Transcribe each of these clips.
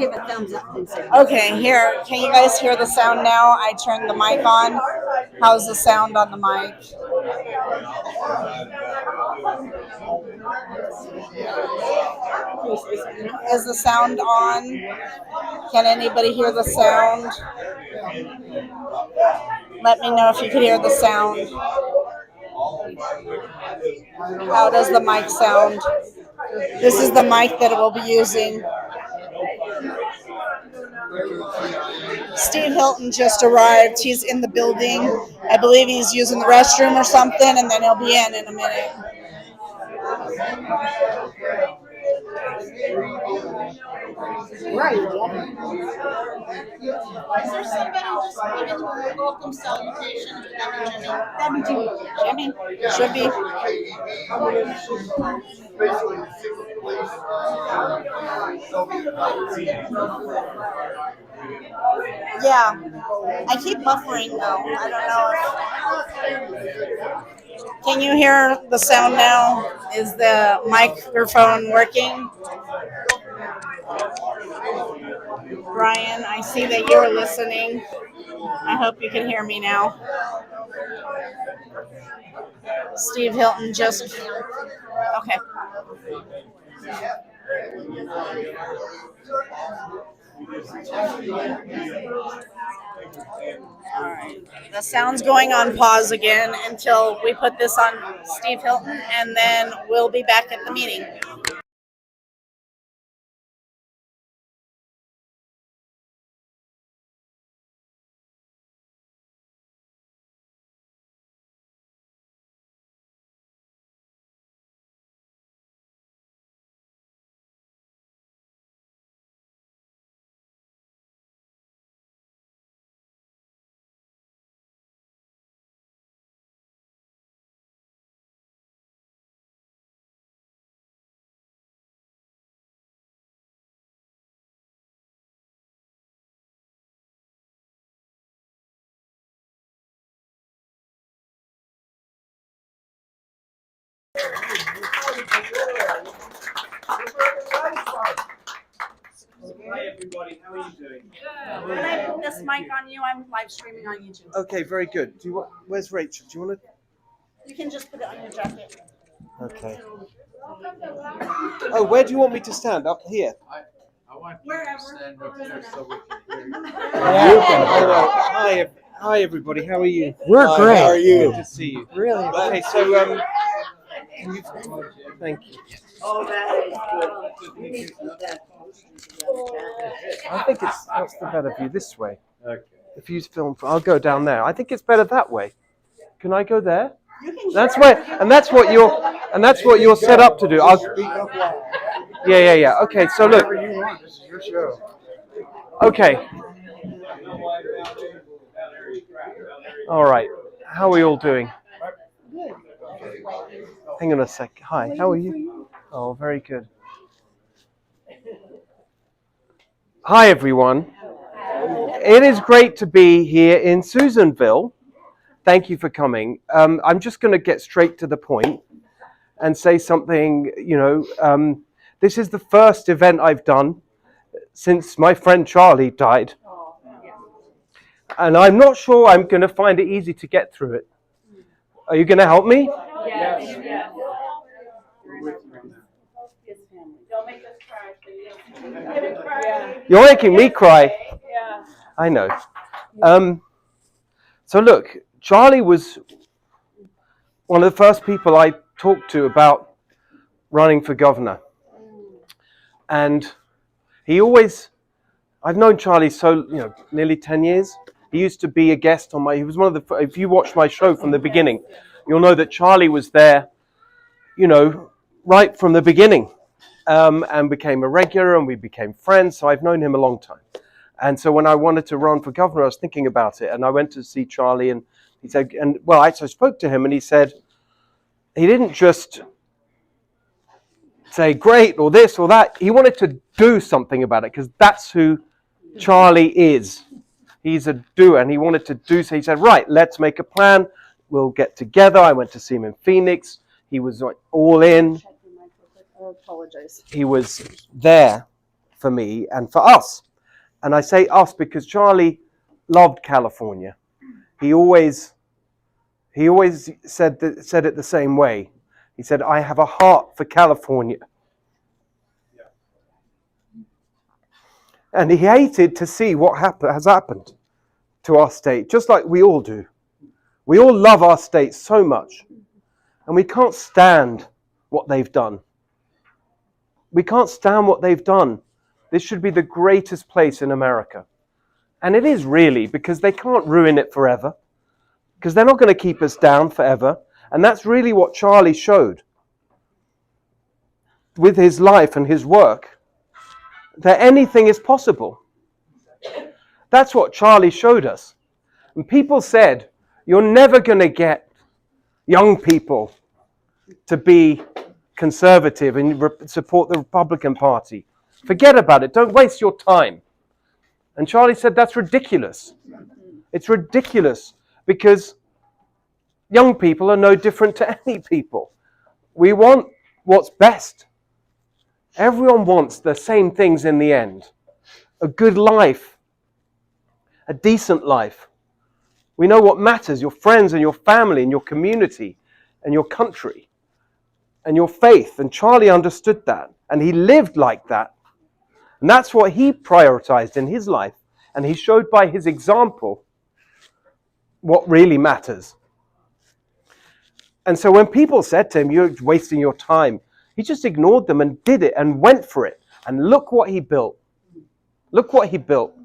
give a thumbs up and say. Okay, here. Can you guys hear the sound now? I turned the mic on. How's the sound on the mic? Is the sound on? Can anybody hear the sound? Let me know if you can hear the sound. How does the mic sound? This is the mic that we'll be using. Steve Hilton just arrived. He's in the building. I believe he's using the restroom or something, and then he'll be in a minute. Right. Is there somebody just giving a welcome salutation? That'd be Jimmy. Jimmy? Should be. Yeah. I keep buffering though. I don't know. Can you hear the sound now? Is the microphone working? Brian, I see that you're listening. I hope you can hear me now. Steve Hilton just... Okay. All right. The sound's going on pause again until we put this on Steve Hilton, and then we'll be back at the meeting. Hi everybody, how are you doing? Good. Can I put this mic on you? I'm live streaming on YouTube. Okay, very good. Where's Rachel? Do you want to? You can just put it on your jacket. Okay. Oh, where do you want me to stand? Up here? I want you Wherever. to stand up there so we can hear you. Hi everybody, how are you? We're great. How are you? Good to see you. Really? Okay, so can you, thank you. Oh, that is good. I think what's the better view? This way. Okay. If you film, I'll go down there. I think it's better that way. Can I go there? That's what you're set up to do. Yeah. Okay, so look. This is your show. Okay. All right. How are we all doing? Hang on a sec. Hi. How are you? Oh, very good. Hi, everyone. It is great to be here in Susanville. Thank you for coming. I'm just going to get straight to the point and say something, this is the first event I've done since my friend Charlie died. And I'm not sure I'm going to find it easy to get through it. Are you going to help me? Yes. Don't make us cry, please. You're making me cry. I know. So look, Charlie was one of the first people I talked to about running for governor. And I've known Charlie nearly 10 years. He used to be a guest on he was one of the, if you watch my show from the beginning, you'll know that Charlie was there, right from the beginning, and became a regular, and we became friends. So I've known him a long time. And so when I wanted to run for governor, I was thinking about it, and I went to see Charlie, and he said, I spoke to him, and he said, he didn't just say great or this or that. He wanted to do something about it, because that's who Charlie is. He's a doer, and he wanted to do so. He said, right, let's make a plan. We'll get together. I went to see him in Phoenix. He was all in. I apologize. He was there for me and for us. And I say us because Charlie loved California. He always said it the same way. He said, I have a heart for California. And he hated to see what has happened to our state, just like we all do. We all love our state so much, and we can't stand what they've done. We can't stand what they've done. This should be the greatest place in America. And it is really, because they can't ruin it forever, because they're not going to keep us down forever. And that's really what Charlie showed with his life and his work, that anything is possible. That's what Charlie showed us. And people said, you're never going to get young people to be conservative and support the Republican Party. Forget about it. Don't waste your time. And Charlie said, that's ridiculous. It's ridiculous because young people are no different to any people. We want what's best. Everyone wants the same things in the end. A good life. A decent life. We know what matters, your friends and your family and your community and your country and your faith. And Charlie understood that. And he lived like that. And that's what he prioritized in his life. And he showed by his example what really matters. And so when people said to him, you're wasting your time, he just ignored them and did it and went for it. And look what he built. Look what he built.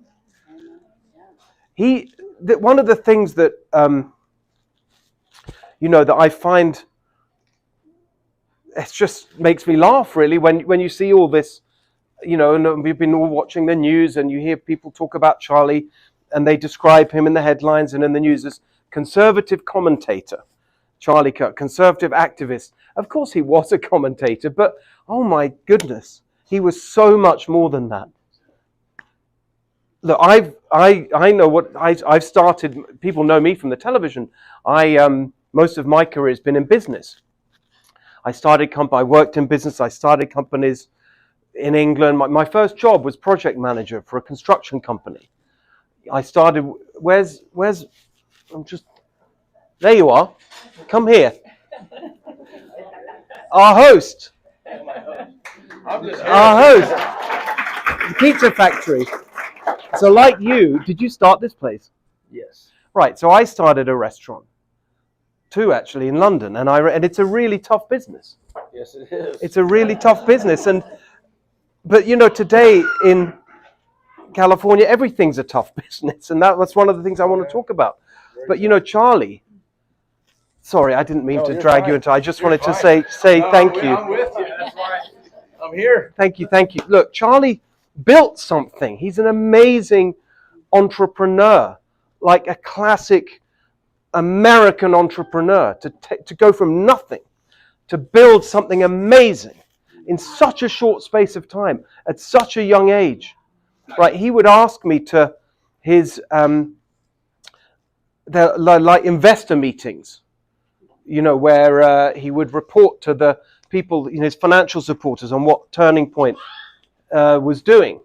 One of the things that, that I find, it just makes me laugh really when you see all this, and we've been all watching the news and you hear people talk about Charlie and they describe him in the headlines and in the news as conservative commentator. Charlie Kirk, conservative activist. Of course he was a commentator, but oh my goodness, he was so much more than that. Look, I know what I've started. People know me from the television. Most of my career has been in business. I worked in business. I started companies in England. My first job was project manager for a construction company. I started. There you are. Come here. Our host. Our host. The Pizza Factory. So like you, did you start this place? Yes. Right, so I started a restaurant. Two actually in London, and it's a really tough business. Yes, it is. It's a really tough business, but today in California, everything's a tough business, and that's one of the things I want to talk about. But Charlie, sorry, I didn't mean to drag you into. I just wanted to say thank you. I'm with you. That's why I'm here. Thank you. Look, Charlie built something. He's an amazing entrepreneur, like a classic American entrepreneur, to go from nothing to build something amazing in such a short space of time at such a young age. Right? He would ask me to his like investor meetings, where he would report to the people, his financial supporters, on what Turning Point was doing.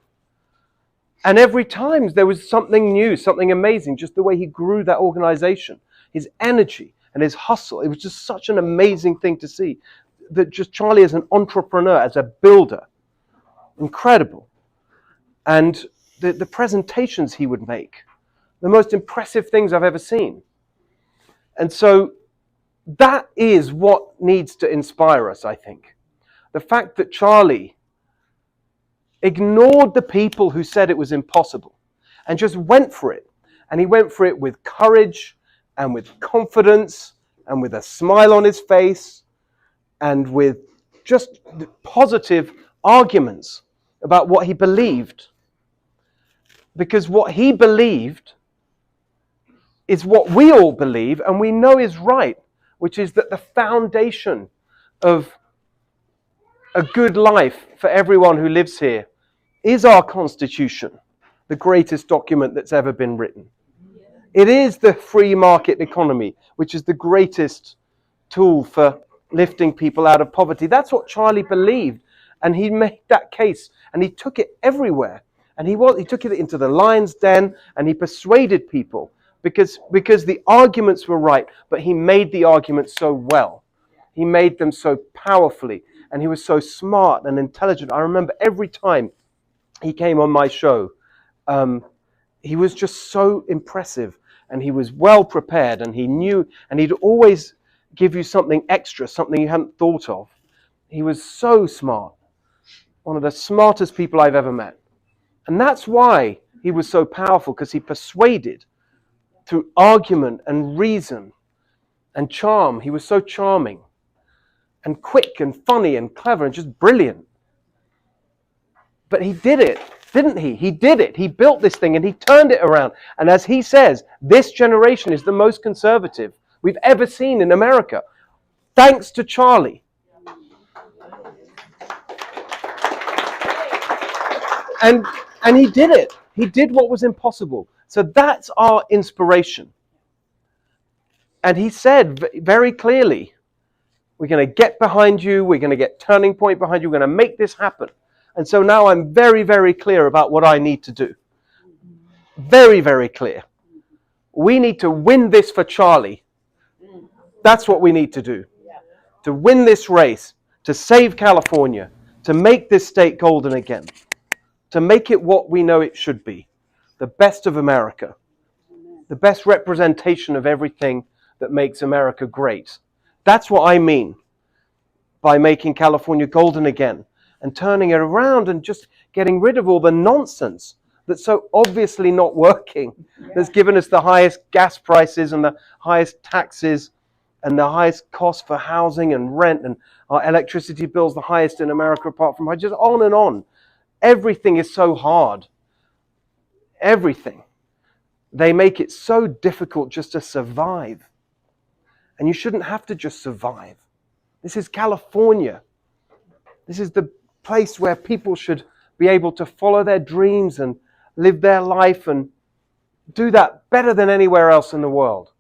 And every time there was something new, something amazing, just the way he grew that organization, his energy and his hustle. It was just such an amazing thing to see. That just Charlie as an entrepreneur, as a builder, incredible. And the presentations he would make, the most impressive things I've ever seen. And so that is what needs to inspire us, I think. The fact that Charlie ignored the people who said it was impossible and just went for it. And he went for it with courage and with confidence and with a smile on his face and with just positive arguments about what he believed. Because what he believed is what we all believe and we know is right, which is that the foundation of a good life for everyone who lives here is our Constitution, the greatest document that's ever been written. It is the free market economy, which is the greatest tool for lifting people out of poverty. That's what Charlie believed. And he made that case, and he took it everywhere. And he took it into the lion's den, and he persuaded people because the arguments were right, but he made the arguments so well. He made them so powerfully, and he was so smart and intelligent. I remember every time he came on my show, he was just so impressive, and he was well prepared, and he knew, and he'd always give you something extra, something you hadn't thought of. He was so smart, one of the smartest people I've ever met. And that's why he was so powerful, because he persuaded through argument and reason and charm. He was so charming and quick and funny and clever and just brilliant. But he did it, didn't he? He did it. He built this thing and he turned it around. And as he says, this generation is the most conservative we've ever seen in America, thanks to Charlie. And he did it. He did what was impossible. So that's our inspiration. And he said very clearly, we're going to get behind you. We're going to get Turning Point behind you. We're going to make this happen. And so now I'm very, very clear about what I need to do. Very, very clear. We need to win this for Charlie. That's what we need to do. To win this race, to save California, to make this state golden again, to make it what we know it should be, the best of America, the best representation of everything that makes America great. That's what I mean by making California golden again and turning it around and just getting rid of all the nonsense that's so obviously not working, that's given us the highest gas prices and the highest taxes and the highest cost for housing and rent, and our electricity bills the highest in America apart from just on and on. Everything is so hard. Everything. They make it so difficult just to survive. And you shouldn't have to just survive. This is California. This is the place where people should be able to follow their dreams and live their life and do that better than anywhere else in the world.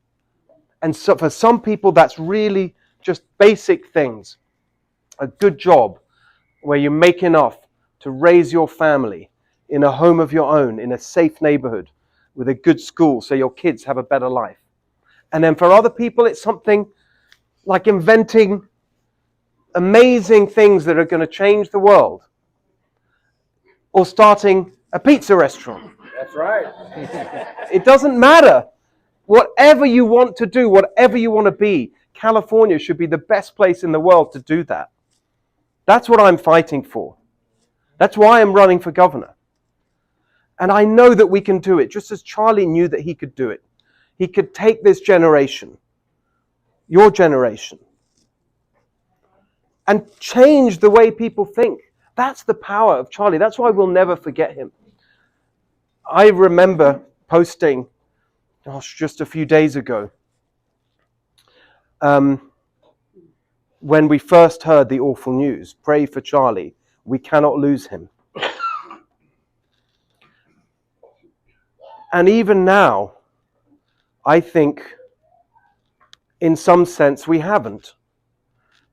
And so for some people, that's really just basic things. A good job where you make enough to raise your family in a home of your own, in a safe neighborhood, with a good school so your kids have a better life. And then for other people, it's something like inventing amazing things that are going to change the world. Or starting a pizza restaurant. That's right. It doesn't matter. Whatever you want to do, whatever you want to be, California should be the best place in the world to do that. That's what I'm fighting for. That's why I'm running for governor. And I know that we can do it, just as Charlie knew that he could do it. He could take this generation, your generation, and change the way people think. That's the power of Charlie. That's why we'll never forget him. I remember posting, just a few days ago, when we first heard the awful news, pray for Charlie. We cannot lose him. And even now, I think, in some sense, we haven't.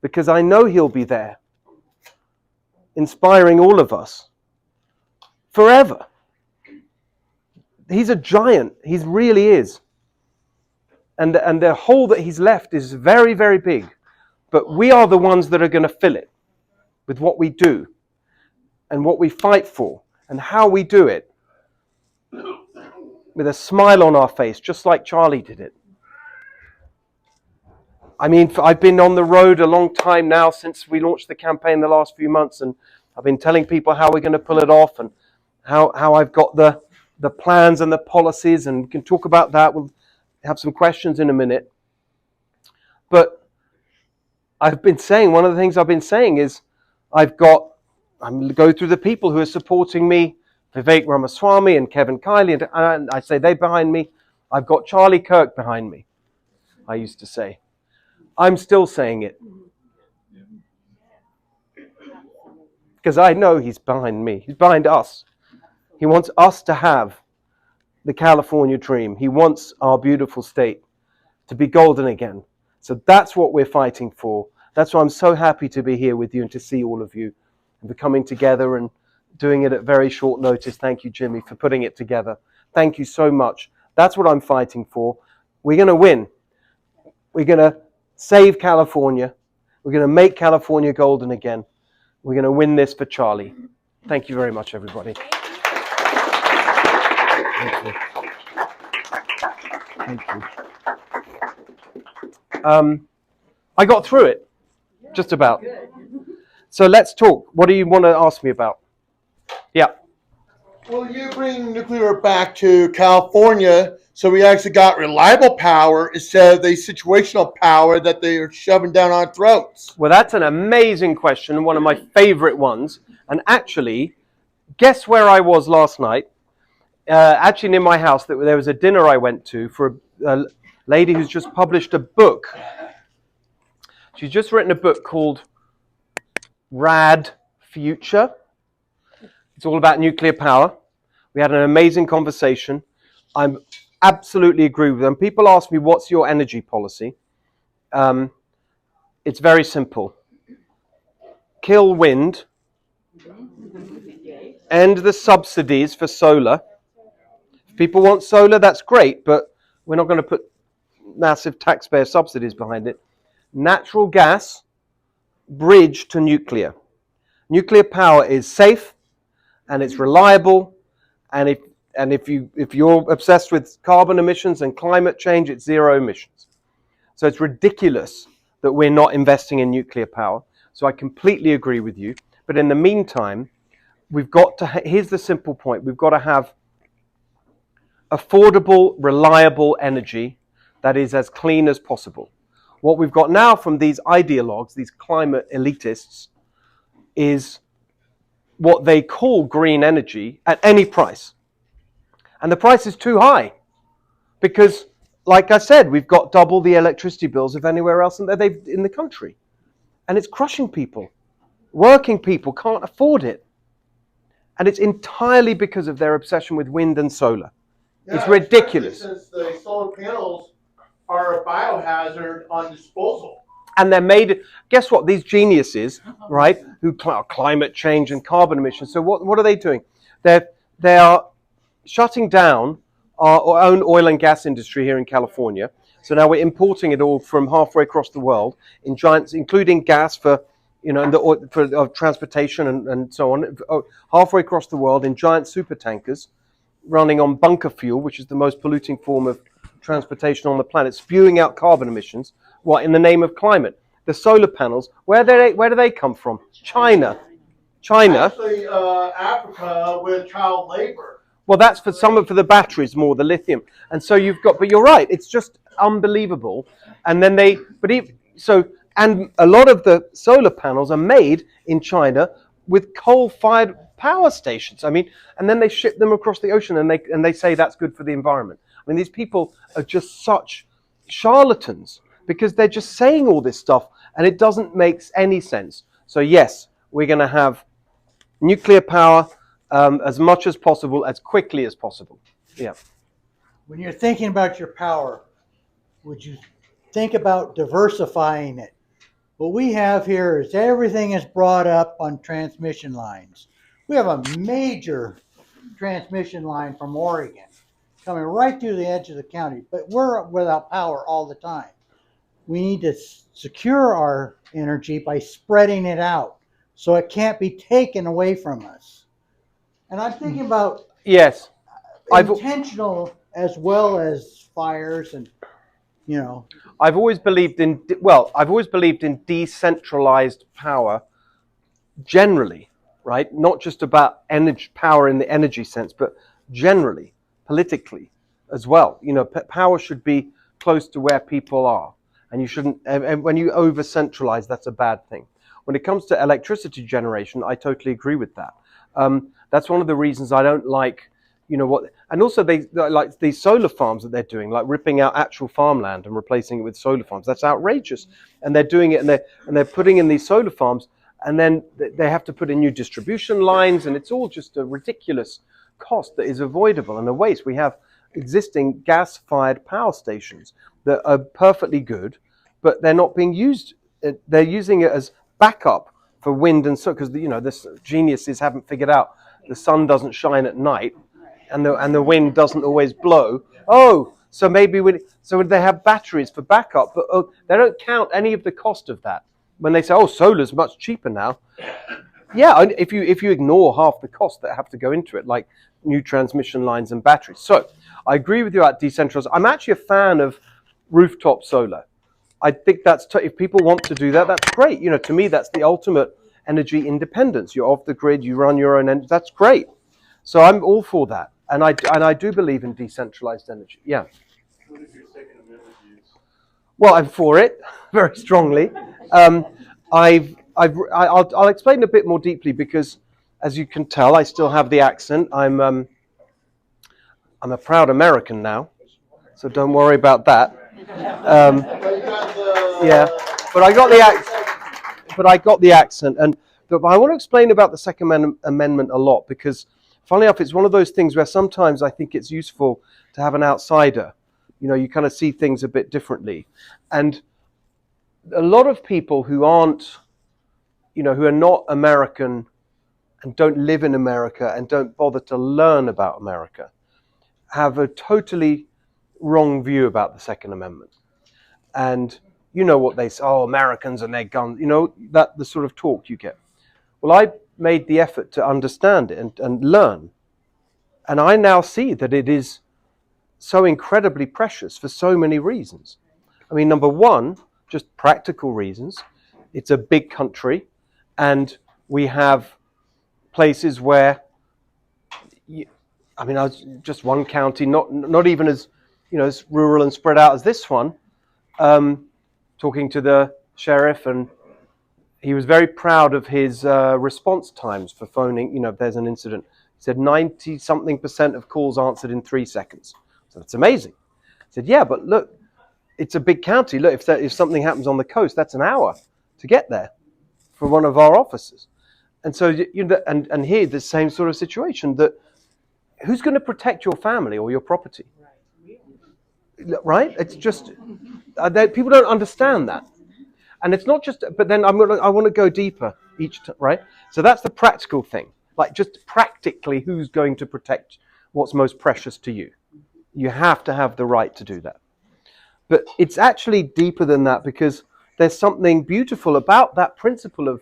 Because I know he'll be there, inspiring all of us, forever. He's a giant. He really is. And the hole that he's left is very, very big. But we are the ones that are going to fill it with what we do and what we fight for and how we do it. With a smile on our face, just like Charlie did it. I mean, I've been on the road a long time now since we launched the campaign the last few months, and I've been telling people how we're going to pull it off and how I've got the plans and the policies, and we can talk about that. We'll have some questions in a minute. But I've been saying, one of the things I've been saying is I'm going to go through the people who are supporting me, Vivek Ramaswamy and Kevin Kiley, and I say they're behind me. I've got Charlie Kirk behind me, I used to say. I'm still saying it. Because I know he's behind me. He's behind us. He wants us to have the California dream. He wants our beautiful state to be golden again. So that's what we're fighting for. That's why I'm so happy to be here with you and to see all of you. and for coming together and doing it at very short notice. Thank you, Jimmy, for putting it together. Thank you so much. That's what I'm fighting for. We're going to win. We're going to save California. We're going to make California golden again. We're going to win this for Charlie. Thank you very much, everybody. Thank you. Thank you. I got through it, just about. So let's talk. What do you want to ask me about? Yeah. Will you bring nuclear back to California so we actually got reliable power instead of the situational power that they are shoving down our throats? Well, that's an amazing question, one of my favorite ones. And actually, guess where I was last night? Actually, near my house, there was a dinner I went to for a lady who's just published a book. She's just written a book called Rad Future. It's all about nuclear power. We had an amazing conversation. I absolutely agree with them. People ask me, what's your energy policy? It's very simple. Kill wind. End the subsidies for solar. If people want solar, that's great, but we're not going to put massive taxpayer subsidies behind it. Natural gas, bridge to nuclear. Nuclear power is safe and it's reliable, and if you're obsessed with carbon emissions and climate change, it's zero emissions. So it's ridiculous that we're not investing in nuclear power. So I completely agree with you. But in the meantime, we've got to, here's the simple point, we've got to have affordable, reliable energy that is as clean as possible. What we've got now from these ideologues, these climate elitists, is what they call green energy at any price. And the price is too high because, like I said, we've got double the electricity bills of anywhere else in the country. And it's crushing people. Working people can't afford it. And it's entirely because of their obsession with wind and solar. Yeah, it's ridiculous. Since the solar panels are a biohazard on disposal. And they're made, guess what, these geniuses, right, who climate change and carbon emissions. So what are they doing? They are shutting down our own oil and gas industry here in California. So now we're importing it all from halfway across the world in giants, including gas for, for transportation and so on, halfway across the world in giant super tankers running on bunker fuel, which is the most polluting form of transportation on the planet, spewing out carbon emissions. What, in the name of climate? The solar panels, where do they come from? China. Actually, Africa with child labor. Well, that's for the batteries more, the lithium. And so but you're right, it's just unbelievable. And then and a lot of the solar panels are made in China with coal-fired power stations. I mean, and then they ship them across the ocean and they say that's good for the environment. I mean, these people are just such charlatans because they're just saying all this stuff and it doesn't make any sense. So yes, we're going to have nuclear power as much as possible, as quickly as possible. Yeah. When you're thinking about your power, would you think about diversifying it? What we have here is everything is brought up on transmission lines. We have a major transmission line from Oregon coming right through the edge of the county, but we're without power all the time. We need to secure our energy by spreading it out so it can't be taken away from us. And I'm thinking about yes, intentional as well as fires and, I've always believed in decentralized power generally, right? Not just about energy, power in the energy sense, but generally, politically as well. Power should be close to where people are. And you shouldn't, and when you over-centralize, that's a bad thing. When it comes to electricity generation, I totally agree with that. That's one of the reasons I don't like, and also they like these solar farms that they're doing, like ripping out actual farmland and replacing it with solar farms. That's outrageous. And they're doing it, and they're putting in these solar farms, and then they have to put in new distribution lines, and it's all just a ridiculous cost that is avoidable and a waste. We have existing gas-fired power stations that are perfectly good, but they're not being used. They're using it as backup for wind and so, because this geniuses haven't figured out the sun doesn't shine at night, and the wind doesn't always blow. Oh, so maybe so they have batteries for backup, but they don't count any of the cost of that when they say, oh, solar's much cheaper now. Yeah, if you ignore half the costs that have to go into it, like new transmission lines and batteries. So I agree with you about decentralized. I'm actually a fan of rooftop solar. I think if people want to do that, that's great. To me, that's the ultimate energy independence. You're off the grid, you run your own energy. That's great. So I'm all for that, and I do believe in decentralized energy. Yeah. What is your Second Amendment views? Well, I'm for it very strongly. I'll explain a bit more deeply because, as you can tell, I still have the accent. I'm a proud American now, so don't worry about that. Yeah, but I got the accent. But I got the accent, but I want to explain about the Second Amendment a lot because, funnily enough, it's one of those things where sometimes I think it's useful to have an outsider. You kind of see things a bit differently, and a lot of people who aren't, who are not American and don't live in America and don't bother to learn about America, have a totally wrong view about the Second Amendment. And what they say, oh, Americans and their guns, the sort of talk you get. Well, I made the effort to understand it and learn. And I now see that it is so incredibly precious for so many reasons. I mean, number one, just practical reasons. It's a big country, and we have places where, I was just one county, not even as as rural and spread out as this one. Talking to the sheriff, and he was very proud of his response times for phoning. If there's an incident, he said 90-something% of calls answered in 3 seconds. So that's amazing. He said, yeah, but look, it's a big county. Look, if something happens on the coast, that's an hour to get there for one of our officers. And so, and here, the same sort of situation, that who's going to protect your family or your property? Right? It's just, people don't understand that. And it's not just, but then I want to go deeper right? So that's the practical thing. Like, just practically, who's going to protect what's most precious to you? You have to have the right to do that. But it's actually deeper than that, because there's something beautiful about that principle of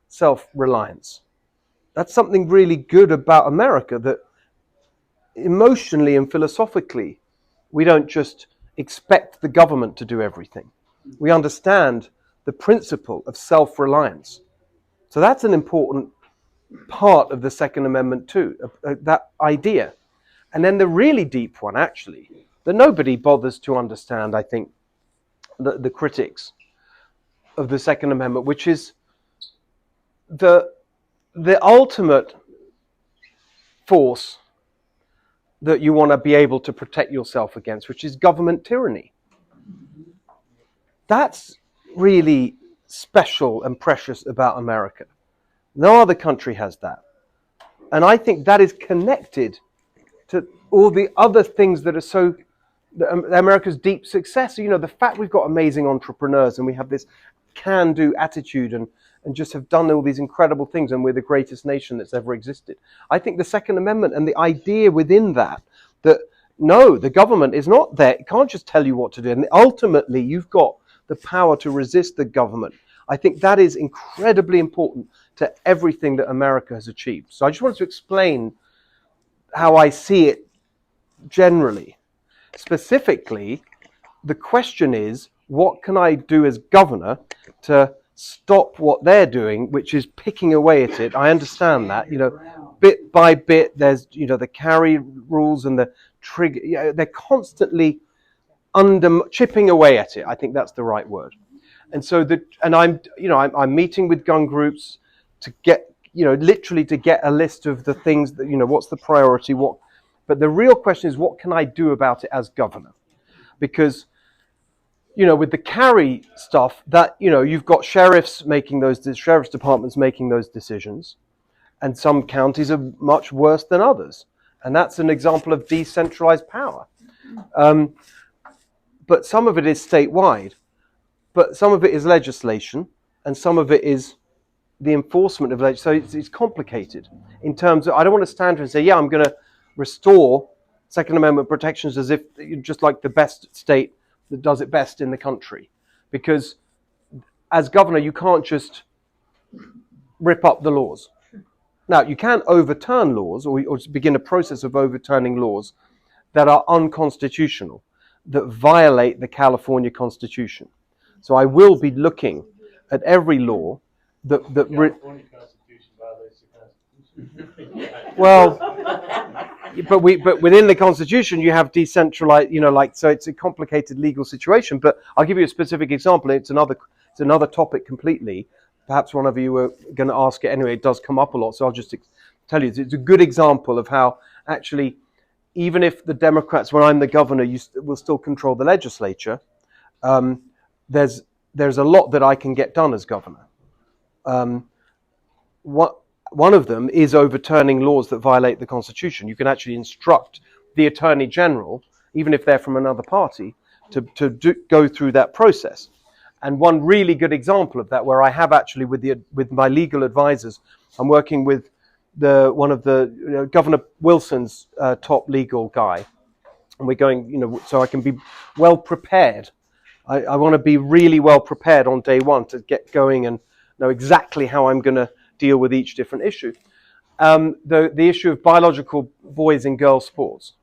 self-reliance. That's something really good about America, that emotionally and philosophically, we don't just expect the government to do everything. We understand the principle of self-reliance. So that's an important part of the Second Amendment too, that idea. And then the really deep one, actually, that nobody bothers to understand, I think, the critics of the Second Amendment, which is the ultimate force that you want to be able to protect yourself against, which is government tyranny. That's really special and precious about America. No other country has that. And I think that is connected to all the other things that are so America's deep success. The fact we've got amazing entrepreneurs and we have this can-do attitude and just have done all these incredible things, and we're the greatest nation that's ever existed. I think the Second Amendment and the idea within that no, the government is not there. It can't just tell you what to do. And ultimately, you've got the power to resist the government. I think that is incredibly important to everything that America has achieved. So I just wanted to explain how I see it generally. Specifically, the question is, what can I do as governor to stop what they're doing, which is picking away at it? I understand that, bit by bit, there's, the carry rules and the trigger, they're constantly chipping away at it. I think that's the right word. And so I'm meeting with gun groups to get, literally to get a list of the things that, what's the priority, but the real question is, what can I do about it as governor? Because, with the carry stuff, that, you've got sheriff's departments making those decisions, and some counties are much worse than others. And that's an example of decentralized power. But some of it is statewide, but some of it is legislation, and some of it is the enforcement of legislation. So it's complicated in terms of, I don't want to stand here and say, yeah, I'm going to restore Second Amendment protections as if you're just like the best state that does it best in the country. Because as governor, you can't just rip up the laws. Now, you can overturn laws or begin a process of overturning laws that are unconstitutional, that violate the California Constitution. So I will be looking at every law that California Constitution violates the Constitution. well, but within the Constitution you have decentralized, so it's a complicated legal situation. But I'll give you a specific example. It's another topic completely. Perhaps one of you were going to ask it anyway. It does come up a lot, so I'll just tell you. It's a good example of how actually, even if the Democrats, when I'm the governor, will still control the legislature, there's a lot that I can get done as governor. One of them is overturning laws that violate the Constitution. You can actually instruct the Attorney General, even if they're from another party, to go through that process. And one really good example of that, where I have actually with my legal advisors, I'm working with one of the Governor Wilson's top legal guy, and we're going, so I can be well prepared. I want to be really well prepared on day one to get going and know exactly how I'm going to deal with each different issue. The issue of biological boys and girls sports.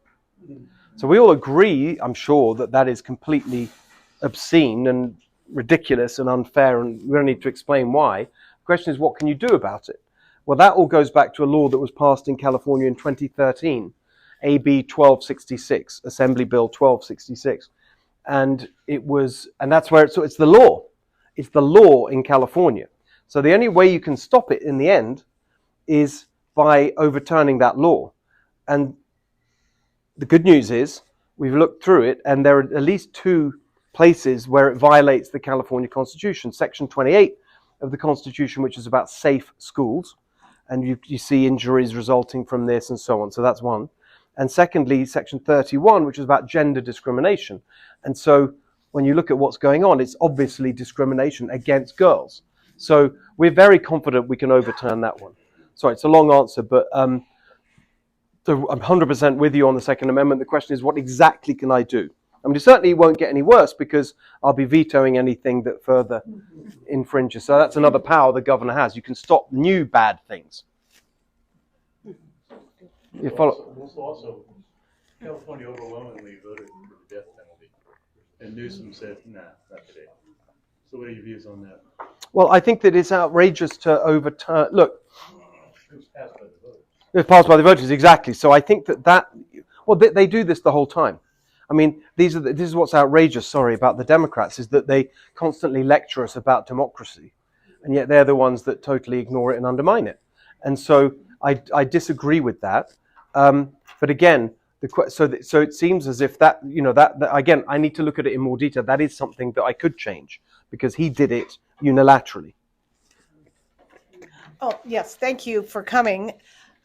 So we all agree, I'm sure, that is completely obscene and ridiculous and unfair, and we don't need to explain why. The question is, what can you do about it? Well, that all goes back to a law that was passed in California in 2013, AB 1266, Assembly Bill 1266. And that's where it's the law. It's the law in California. So the only way you can stop it in the end is by overturning that law. And the good news is we've looked through it, and there are at least two places where it violates the California Constitution. Section 28 of the Constitution, which is about safe schools, and you see injuries resulting from this and so on. So that's one. And secondly, Section 31, which is about gender discrimination. And so when you look at what's going on, it's obviously discrimination against girls. So we're very confident we can overturn that one. Sorry, it's a long answer, but so I'm 100% with you on the Second Amendment. The question is, what exactly can I do? I mean, it certainly won't get any worse because I'll be vetoing anything that further infringes. So that's another power the governor has. You can stop new bad things. You follow? Also, California overwhelmingly voted for the death penalty, and Newsom said, "Nah, not today." So, what are your views on that? Well, I think that it's outrageous to overturn. Look, It was passed by the voters. it was passed by the voters, exactly. So I think well, they do this the whole time. I mean, this is what's outrageous, about the Democrats, is that they constantly lecture us about democracy, and yet they're the ones that totally ignore it and undermine it. And so I disagree with that. But again, so it seems as if that again, I need to look at it in more detail. That is something that I could change because he did it unilaterally. Oh, yes, thank you for coming.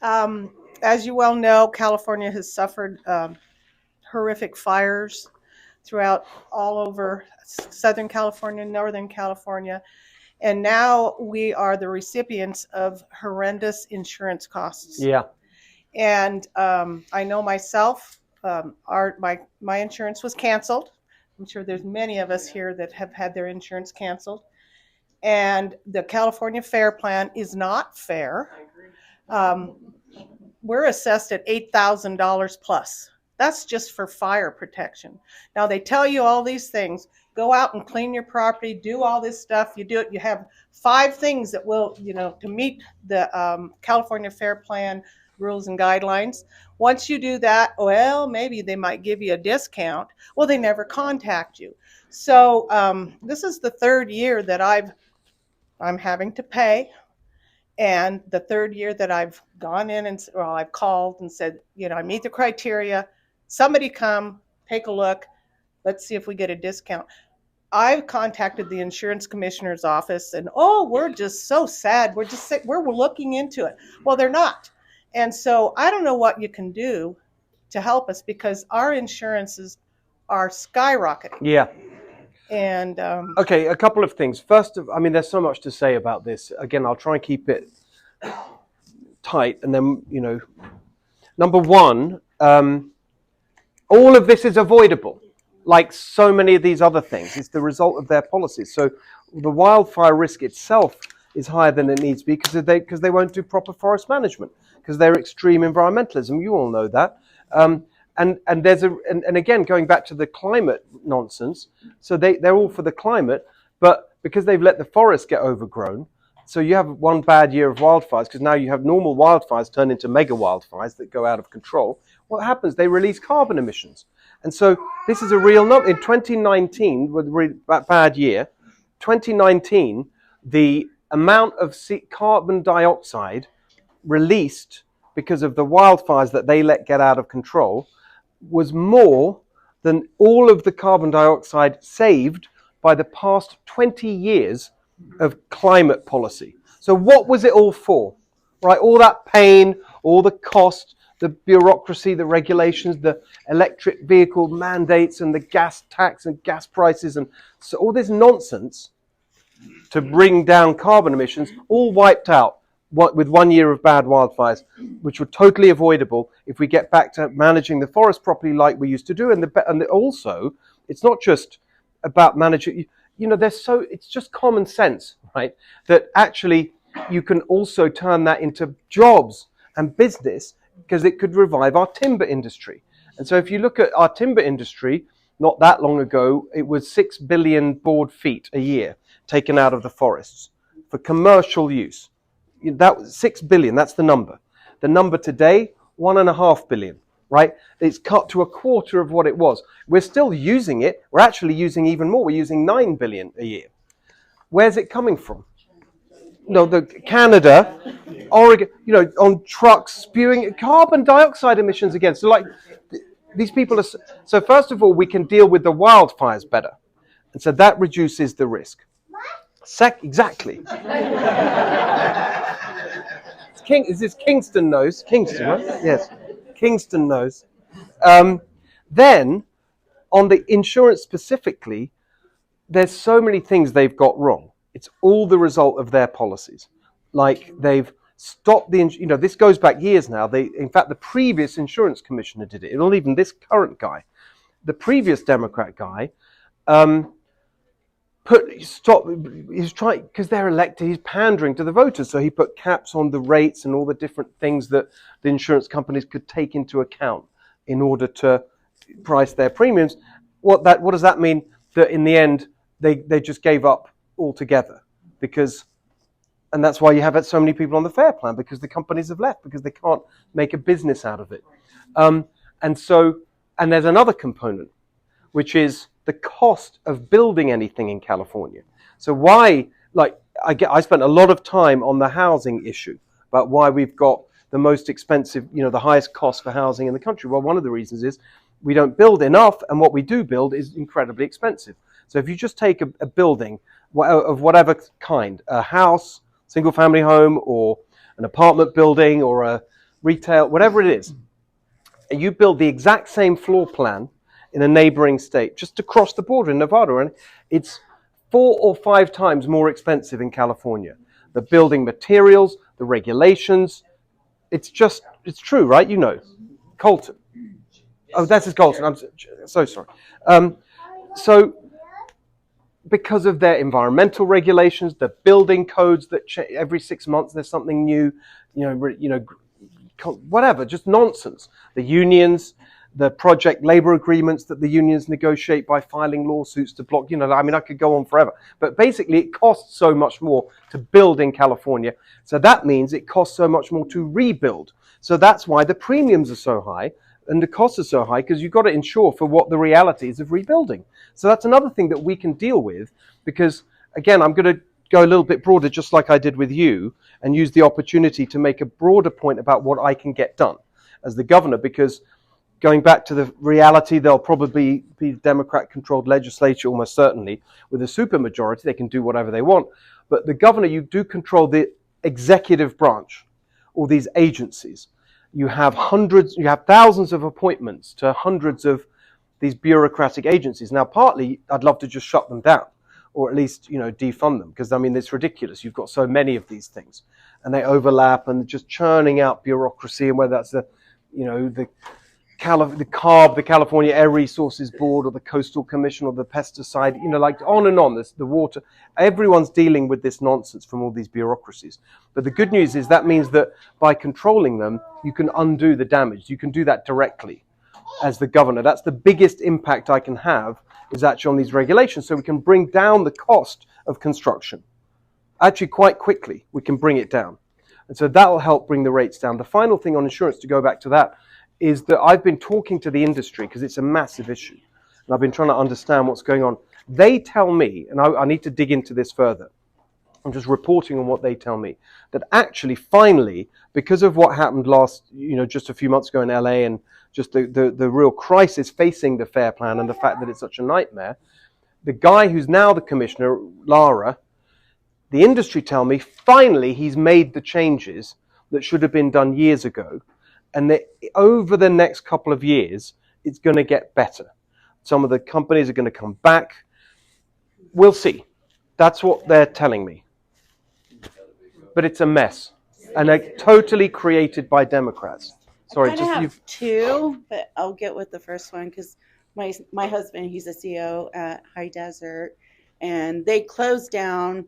As you well know, California has suffered horrific fires throughout all over Southern California, Northern California, and now we are the recipients of horrendous insurance costs. Yeah. And I know myself, my insurance was canceled. I'm sure there's many of us here that have had their insurance canceled. And the California Fair Plan is not fair. We're assessed at $8,000 plus. That's just for fire protection. Now they tell you all these things. Go out and clean your property, do all this stuff. You do it, you have 5 things that will, to meet the California Fair Plan rules and guidelines. Once you do that, well, maybe they might give you a discount. Well, they never contact you. So this is the 3rd year that I'm having to pay. And the 3rd year that I've gone in and I've called and said, I meet the criteria. Somebody come, take a look. Let's see if we get a discount. I've contacted the insurance commissioner's office and, we're just so sad. We're looking into it. Well, they're not. And so I don't know what you can do to help us because our insurances are skyrocketing. Yeah. And Okay, a couple of things. First, I mean, there's so much to say about this. Again, I'll try and keep it tight. And then, number one, all of this is avoidable, like so many of these other things. It's the result of their policies. So the wildfire risk itself is higher than it needs to be because they won't do proper forest management, because they're extreme environmentalism. You all know that. And again, going back to the climate nonsense, so they're all for the climate, but because they've let the forest get overgrown, so you have one bad year of wildfires, because now you have normal wildfires turn into mega wildfires that go out of control. What happens? They release carbon emissions. And so this is a real number. In 2019, with that bad year, 2019, the amount of carbon dioxide released because of the wildfires that they let get out of control was more than all of the carbon dioxide saved by the past 20 years of climate policy. So what was it all for? Right? All that pain, all the cost, the bureaucracy, the regulations, the electric vehicle mandates and the gas tax and gas prices, and so all this nonsense to bring down carbon emissions, all wiped out with 1 year of bad wildfires, which were totally avoidable if we get back to managing the forest properly like we used to do. And also, it's not just about managing, it's just common sense, right? That actually you can also turn that into jobs and business, because it could revive our timber industry. And so if you look at our timber industry, not that long ago, it was 6 billion board feet a year taken out of the forests for commercial use. That was 6 billion, that's the number. The number today, 1.5 billion, right? It's cut to a quarter of what it was. We're still using it. We're actually using even more. We're using 9 billion a year. Where's it coming from? Canada, Oregon, on trucks spewing carbon dioxide emissions again. So these people are, so first of all, we can deal with the wildfires better. And so that reduces the risk. Exactly. Is this Kingston knows? Kingston, right? Yes. Kingston knows. Then, on the insurance specifically, there's so many things they've got wrong. It's all the result of their policies. Like they've stopped this goes back years now. In fact, the previous insurance commissioner did it. Not even this current guy. The previous Democrat guy he's trying, because they're elected, he's pandering to the voters. So he put caps on the rates and all the different things that the insurance companies could take into account in order to price their premiums. What does that mean? That in the end, they just gave up altogether, and that's why you have so many people on the FAIR plan, because the companies have left, because they can't make a business out of it. And there's another component, which is the cost of building anything in California. So why, I spent a lot of time on the housing issue, about why we've got the most expensive, the highest cost for housing in the country. Well, one of the reasons is we don't build enough, and what we do build is incredibly expensive. So if you just take a building of whatever kind, a house, single family home, or an apartment building, or a retail, whatever it is, and you build the exact same floor plan in a neighboring state, just across the border in Nevada, and it's 4 or 5 times more expensive in California. The building materials, the regulations, it's true, right? Colton. Oh, that's Colton. I'm so sorry. So because of their environmental regulations, the building codes that every 6 months there's something new, whatever, just nonsense. The unions, the project labor agreements that the unions negotiate by filing lawsuits to block, I could go on forever. But basically, it costs so much more to build in California. So that means it costs so much more to rebuild. So that's why the premiums are so high and the costs are so high, because you've got to insure for what the reality is of rebuilding. So that's another thing that we can deal with, because, again, I'm going to go a little bit broader, just like I did with you, and use the opportunity to make a broader point about what I can get done as the governor, because going back to the reality, there'll probably be Democrat-controlled legislature, almost certainly, with a supermajority. They can do whatever they want. But the governor, you do control the executive branch, all these agencies. You have thousands of appointments to hundreds of these bureaucratic agencies. Now, partly, I'd love to just shut them down, or at least, defund them, because, I mean, it's ridiculous. You've got so many of these things, and they overlap, and just churning out bureaucracy, and whether that's the California Air Resources Board, or the Coastal Commission, or the pesticide, like on and on, the water. Everyone's dealing with this nonsense from all these bureaucracies. But the good news is that means that by controlling them, you can undo the damage. You can do that directly as the governor. That's the biggest impact I can have, is actually on these regulations, so we can bring down the cost of construction. Actually, quite quickly, we can bring it down. And so that will help bring the rates down. The final thing on insurance, to go back to that, is that I've been talking to the industry, because it's a massive issue, and I've been trying to understand what's going on. They tell me, and I need to dig into this further, I'm just reporting on what they tell me, that actually, finally, because of what happened just a few months ago in LA, and just the real crisis facing the FAIR Plan, and the fact that it's such a nightmare, the guy who's now the commissioner, Lara, the industry tell me, finally, he's made the changes that should have been done years ago. And that over the next couple of years, it's going to get better. Some of the companies are going to come back. We'll see. That's what they're telling me. But it's a mess. And they're totally created by Democrats. Sorry, I have two, but I'll get with the first one, because my husband, he's a CEO at High Desert, and they closed down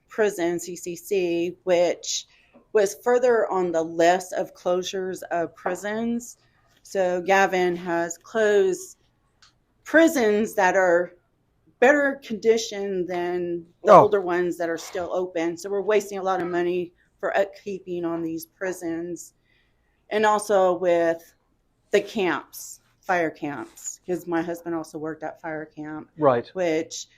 prison, CCC, which was further on the list of closures of prisons. So Gavin has closed prisons that are better conditioned than the older ones that are still open. So we're wasting a lot of money for upkeeping on these prisons. And also with the camps, fire camps, because my husband also worked at fire camp. Right. Which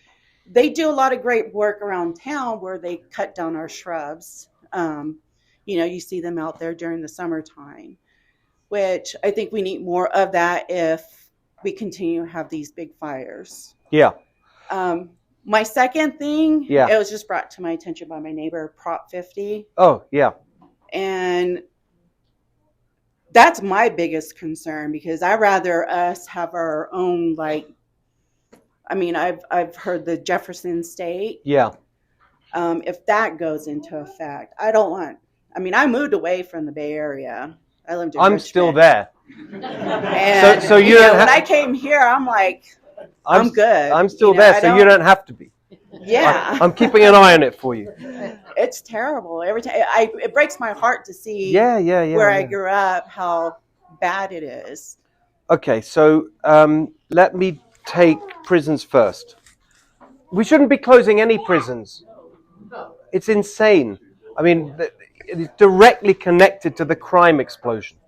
they do a lot of great work around town where they cut down our shrubs. You see them out there during the summertime, which I think we need more of that if we continue to have these big fires. Yeah. My second thing, Yeah. It was just brought to my attention by my neighbor, Prop 50. Oh, yeah. And that's my biggest concern, because I'd rather us have our own, I've heard the Jefferson State. Yeah. If that goes into effect, I moved away from the Bay Area. I lived in I'm Richmond. still there. And, so you don't when I came here, I'm like, I'm good. I'm still there, so you don't have to be. Yeah. I'm keeping an eye on it for you. It's terrible. Every time it breaks my heart to see where I grew up, how bad it is. Okay, so let me take prisons first. We shouldn't be closing any prisons. It's insane. I mean, it is directly connected to the crime explosion.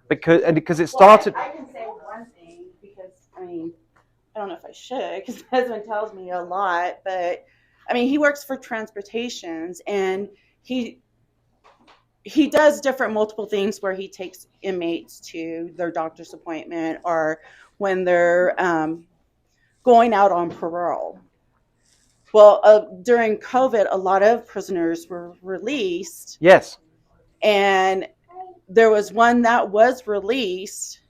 Because it started... Well, I can say one thing, because, I don't know if I should, because my husband tells me a lot, but, he works for transportations, and he does multiple things where he takes inmates to their doctor's appointment, or when they're going out on parole. Well, during COVID, a lot of prisoners were released. Yes. And there was one that was released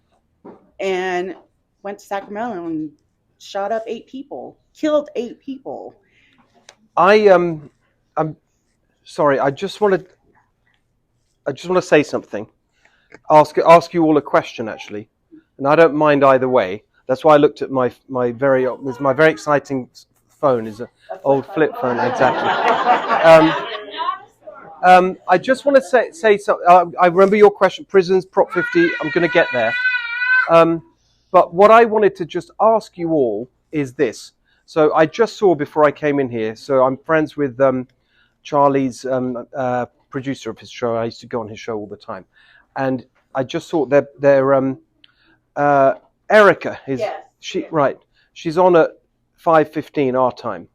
and went to Sacramento and shot up 8 people, killed 8 people. I'm sorry. I just want to say something. Ask you all a question, actually, and I don't mind either way. That's why I looked at my very exciting phone is an old flip phone, exactly. I just want to say something. I remember your question, prisons, Prop 50. I'm going to get there. But what I wanted to just ask you all is this. So I just saw before I came in here. So I'm friends with Charlie's producer of his show. I used to go on his show all the time, and I just saw their Erica is she's on at 5:15 our time,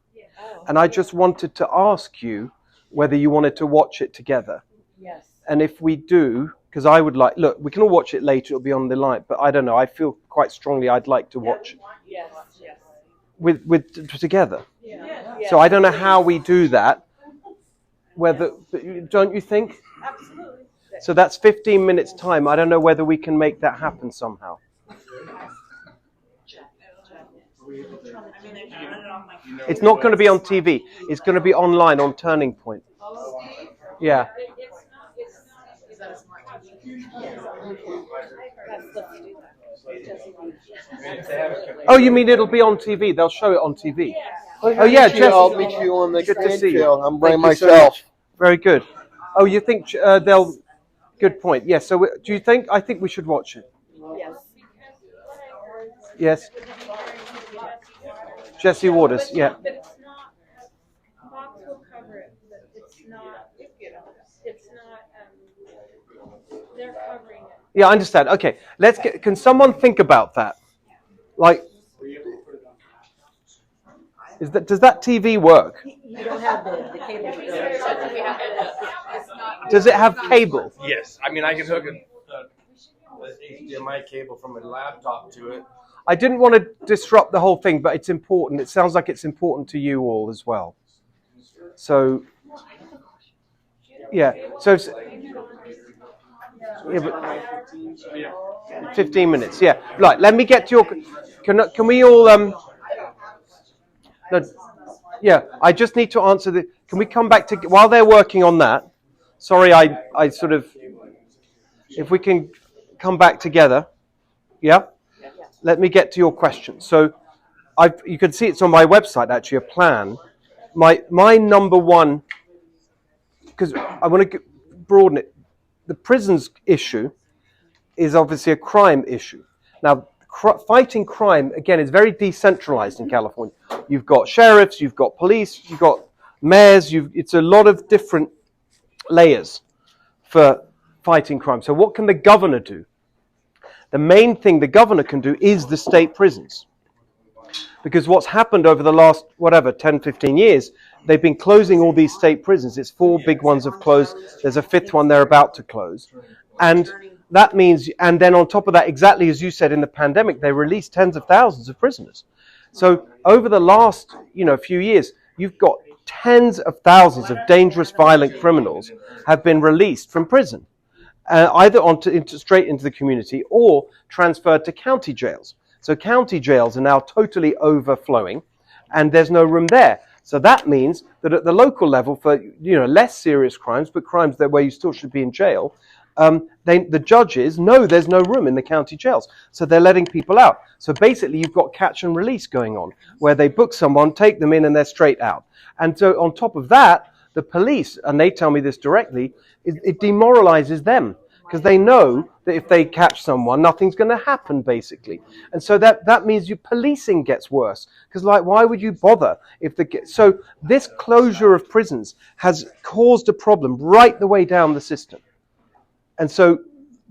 and I just wanted to ask you whether you wanted to watch it together. Yes. And if we do, because I would look, we can all watch it later. It'll be on the line, but I don't know. I feel quite strongly I'd like to watch it. Yes. With together. Yeah. So I don't know how we do that. Whether don't you think? Absolutely. So that's 15 minutes time. I don't know whether we can make that happen somehow. It's not going to be on TV. It's going to be online on Turning Point. Yeah. Oh, you mean it'll be on TV? They'll show it on TV. Oh yeah, Jess. I'll meet you on the Good to see you. field. I'm bringing Thank you so myself. much. Very good. Oh, you think they'll? Good point. Yes. So, do you think? I think we should watch it. Yes. Jesse Waters. Yeah. But it's not, Fox will cover it, but it's not, they're covering it. Yeah, I understand. Okay. Let's get. Can someone think about that? Like, does that TV work? You don't have the cable. Does it have cable? Yes, I mean I can hook an HDMI cable from a laptop to it. I didn't want to disrupt the whole thing, but it's important. It sounds like it's important to you all as well. So, yeah. So, yeah, but 15 minutes. Yeah. Right. Let me get to your. Can we all? No. Yeah. I just need to answer the. Can we come back to while they're working on that? Sorry, I sort of. If we can come back together. Yeah. Let me get to your question. So, you can see it's on my website actually. A plan. My number one, because I want to broaden it. The prisons issue is obviously a crime issue. Now, fighting crime again is very decentralized in California. You've got sheriffs, you've got police, you've got mayors. It's a lot of different layers for fighting crime. So, what can the governor do? The main thing the governor can do is the state prisons. Because what's happened over the last, 10, 15 years, they've been closing all these state prisons. It's 4 big ones have closed. There's a 5th one they're about to close. And that means, and then on top of that, exactly as you said, in the pandemic, they released tens of thousands of prisoners. So over the last, few years, you've got tens of thousands of dangerous, violent criminals have been released from prison. Either straight into the community or transferred to county jails. So county jails are now totally overflowing, and there's no room there. So that means that at the local level, for less serious crimes, but crimes where you still should be in jail, the judges know there's no room in the county jails, so they're letting people out. So basically, you've got catch and release going on, where they book someone, take them in, and they're straight out. And so on top of that, the police, and they tell me this directly, it demoralizes them because they know that if they catch someone, nothing's going to happen, basically. And so that means your policing gets worse because, why would you bother if so this closure of prisons has caused a problem right the way down the system. And so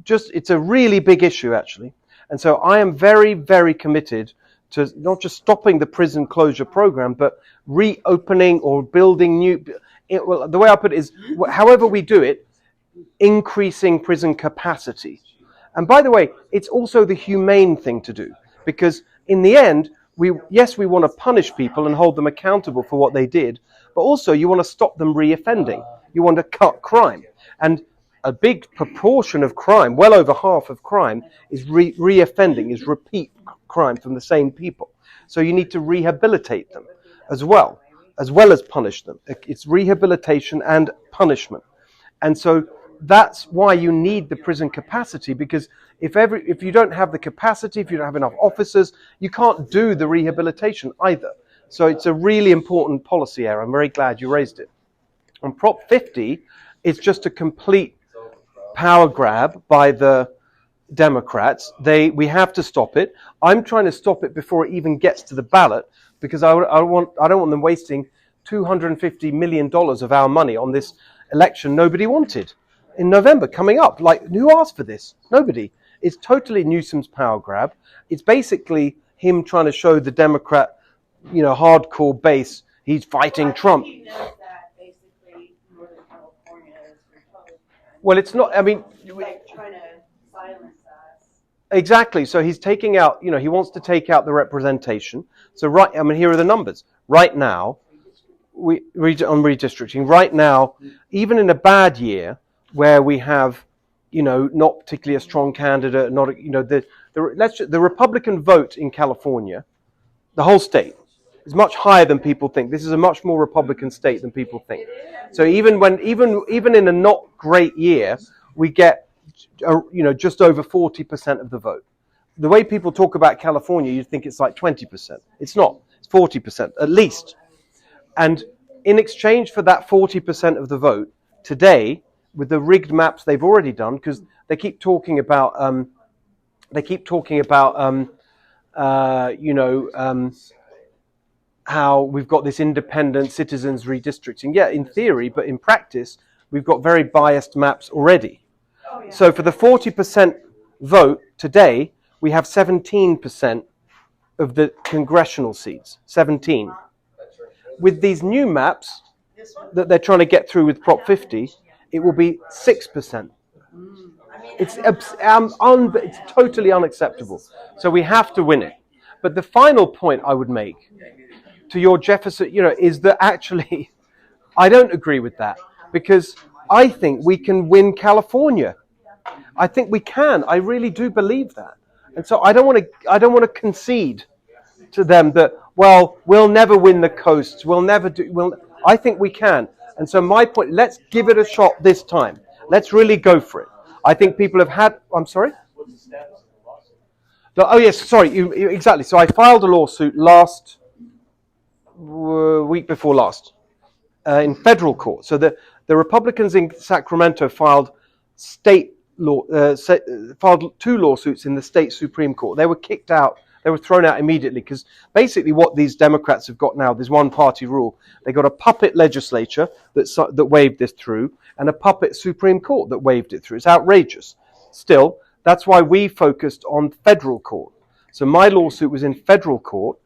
it's a really big issue, actually. And so I am very, very committed to not just stopping the prison closure program, but reopening or building new. Well, the way I put it is, however we do it, increasing prison capacity. And by the way, it's also the humane thing to do, because in the end, we want to punish people and hold them accountable for what they did, but also you want to stop them reoffending. You want to cut crime. And a big proportion of crime, well over half of crime, is reoffending, is repeat crime from the same people. So you need to rehabilitate them as well as punish them. It's rehabilitation and punishment. And so that's why you need the prison capacity, because if you don't have the capacity, if you don't have enough officers, you can't do the rehabilitation either. So it's a really important policy area. I'm very glad you raised it. On Prop 50, it's just a complete power grab by the Democrats. We have to stop it. I'm trying to stop it before it even gets to the ballot, because I don't want them wasting $250 million of our money on this election nobody wanted in November coming up. Who asked for this? Nobody. It's totally Newsom's power grab. It's basically him trying to show the Democrat, hardcore base he's fighting Trump. He knows that basically Northern California is Republican. Well, it's not. I mean, Trying to silence us. Exactly. So he's taking out. He wants to take out the representation. So here are the numbers. Right now, on redistricting. Right now, even in a bad year where we have, not particularly a strong candidate, not the Republican vote in California The whole state is much higher than people think. This is a much more Republican state than people think. So even in a not great year, we get just over 40% of the vote. The way people talk about California, you think it's like 20%. It's not. It's 40% at least. And in exchange for that 40% of the vote today, with the rigged maps they've already done, because they keep talking about how we've got this independent citizens redistricting. Yeah, in theory, but in practice, we've got very biased maps already. So for the 40% vote today, we have 17% of the congressional seats. 17. With these new maps that they're trying to get through with Prop 50, it will be 6%. It's totally unacceptable. So we have to win it. But the final point I would make to your Jefferson, is that actually I don't agree with that, because I think we can win California. I think we can. I really do believe that. And so I don't want to concede to them that, well, we'll never win the coasts. I think we can. And so my point, let's give it a shot this time. Let's really go for it. I think people have had, I'm sorry? What's the status of the lawsuit? Oh yes, sorry, exactly. So I filed a lawsuit week before last in federal court. So the Republicans in Sacramento filed filed 2 lawsuits in the state Supreme Court. They were kicked out. They were thrown out immediately because basically what these Democrats have got now, there's one party rule. They got a puppet legislature that waved this through and a puppet Supreme Court that waved it through. It's outrageous. Still, that's why we focused on federal court. So my lawsuit was in federal court.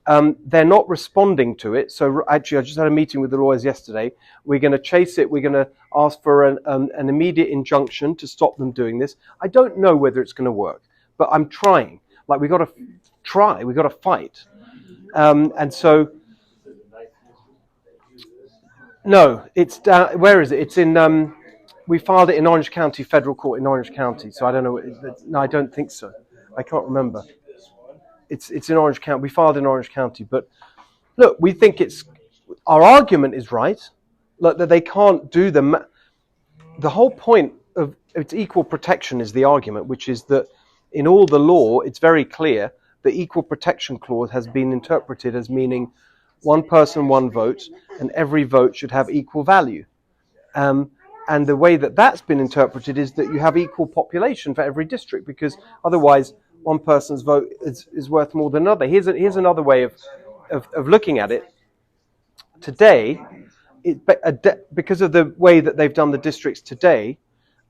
They're not responding to it. So actually, I just had a meeting with the lawyers yesterday. We're going to chase it. We're going to ask for an immediate injunction to stop them doing this. I don't know whether it's going to work, but I'm trying. Like, we got to try. We got to fight. And so, no, it's where is it? It's in. We filed it in Orange County Federal Court in Orange County. So I don't know. No, I don't think so. I can't remember. It's in Orange County. We filed in Orange County, but look, we think our argument is right. Look, that they can't do the whole point of it's equal protection is the argument, which is that in all the law, it's very clear the equal protection clause has been interpreted as meaning one person, one vote, and every vote should have equal value. And the way that that's been interpreted is that you have equal population for every district, because otherwise one person's vote is worth more than another. Here's another way of looking at it. Today, because of the way that they've done the districts today,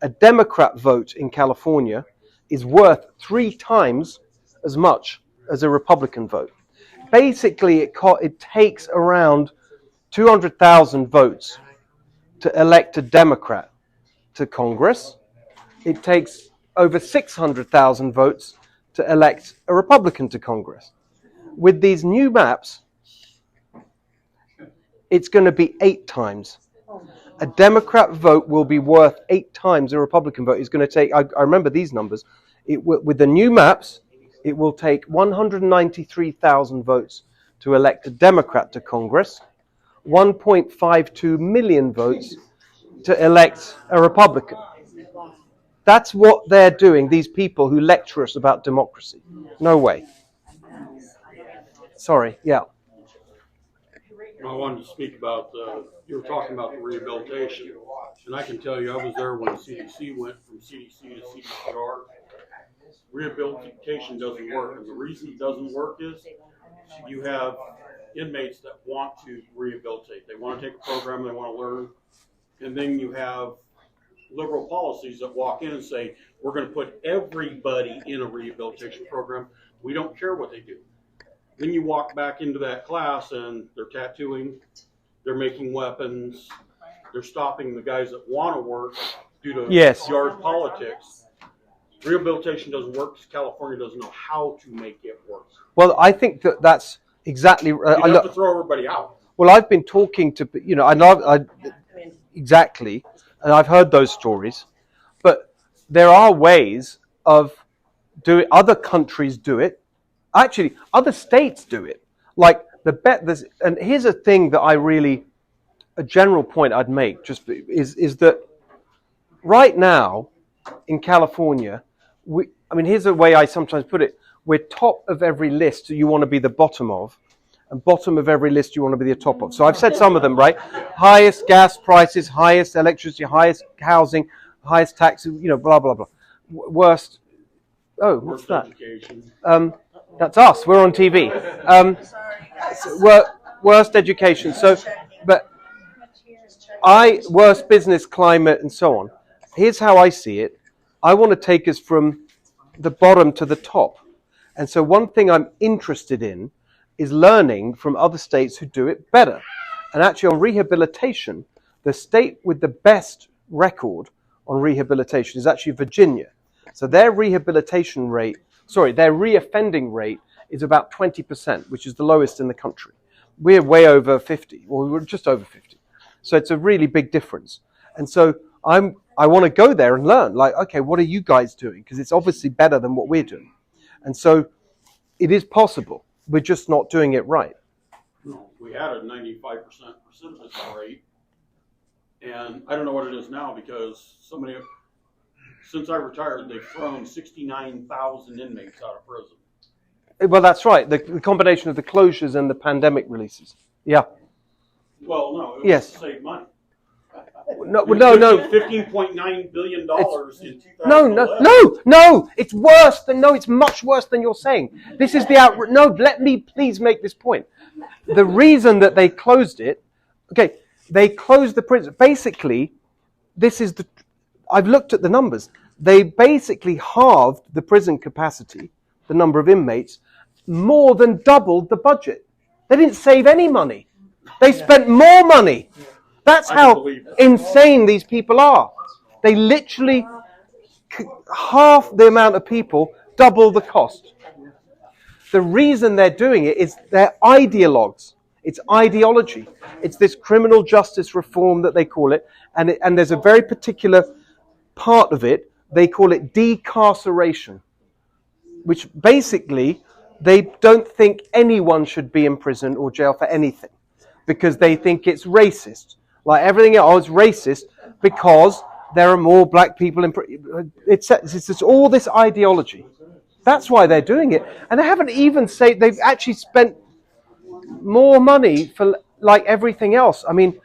a Democrat vote in California is worth 3 times as much as a Republican vote. Basically, it takes around 200,000 votes to elect a Democrat to Congress. It takes over 600,000 votes to elect a Republican to Congress. With these new maps, it's going to be 8 times. A Democrat vote will be worth 8 times a Republican vote. It's going to take, I remember these numbers, with the new maps, it will take 193,000 votes to elect a Democrat to Congress, 1.52 million votes to elect a Republican. That's what they're doing, these people who lecture us about democracy. No way. Sorry, yeah. I wanted to speak about, you were talking about the rehabilitation, and I can tell you I was there when CDC went from CDC to CDCR. Rehabilitation doesn't work, and the reason it doesn't work is you have inmates that want to rehabilitate. They want to take a program, they want to learn, and then you have liberal policies that walk in and say, we're going to put everybody in a rehabilitation program. We don't care what they do. Then you walk back into that class and they're tattooing, they're making weapons, they're stopping the guys that want to work due to yard politics. Rehabilitation doesn't work because California doesn't know how to make it work. Well, I think that's exactly. You have to throw everybody out. Well, I've been talking to, exactly, and I've heard those stories, but there are ways of doing. Other countries do it. Actually, other states do it. like and here's a thing that a general point I'd make is that right now in California, here's a way I sometimes put it: we're top of every list you want to be the bottom of, and bottom of every list you want to be the top of. So I've said some of them, right? Highest gas prices, highest electricity, highest housing, highest taxes, blah blah blah. Worst. Oh, what's that? Education. That's us. We're on TV. Worst education. So, but worst business climate and so on. Here's how I see it. I want to take us from the bottom to the top. And so one thing I'm interested in is learning from other states who do it better. And actually on rehabilitation, the state with the best record on rehabilitation is actually Virginia. So their reoffending rate is about 20%, which is the lowest in the country. We're way over 50, or we're just over 50. So it's a really big difference. And so I want to go there and learn, like, okay, what are you guys doing? Because it's obviously better than what we're doing. And so it is possible. We're just not doing it right. We had a 95% recidivism rate, and I don't know what it is now because since I retired, they've thrown 69,000 inmates out of prison. Well, that's right. The combination of the closures and the pandemic releases. Yeah. Well, no, it was Yes. to save money. No. $15.9 billion in 2011. No. It's worse than it's much worse than you're saying. This is no. Let me please make this point. The reason that they closed it, they closed the prison. Basically, I've looked at the numbers. They basically halved the prison capacity, the number of inmates, more than doubled the budget. They didn't save any money. They spent more money. That's how insane these people are. They literally half the amount of people, double the cost. The reason they're doing it is they're ideologues. It's ideology. It's this criminal justice reform that they call it. And there's a very particular part of it. They call it decarceration, which basically they don't think anyone should be in prison or jail for anything because they think it's racist. Like everything else, it's racist because there are more black people in prison. It's all this ideology. That's why they're doing it. And they haven't even said they've actually spent more money for like everything else. I mean,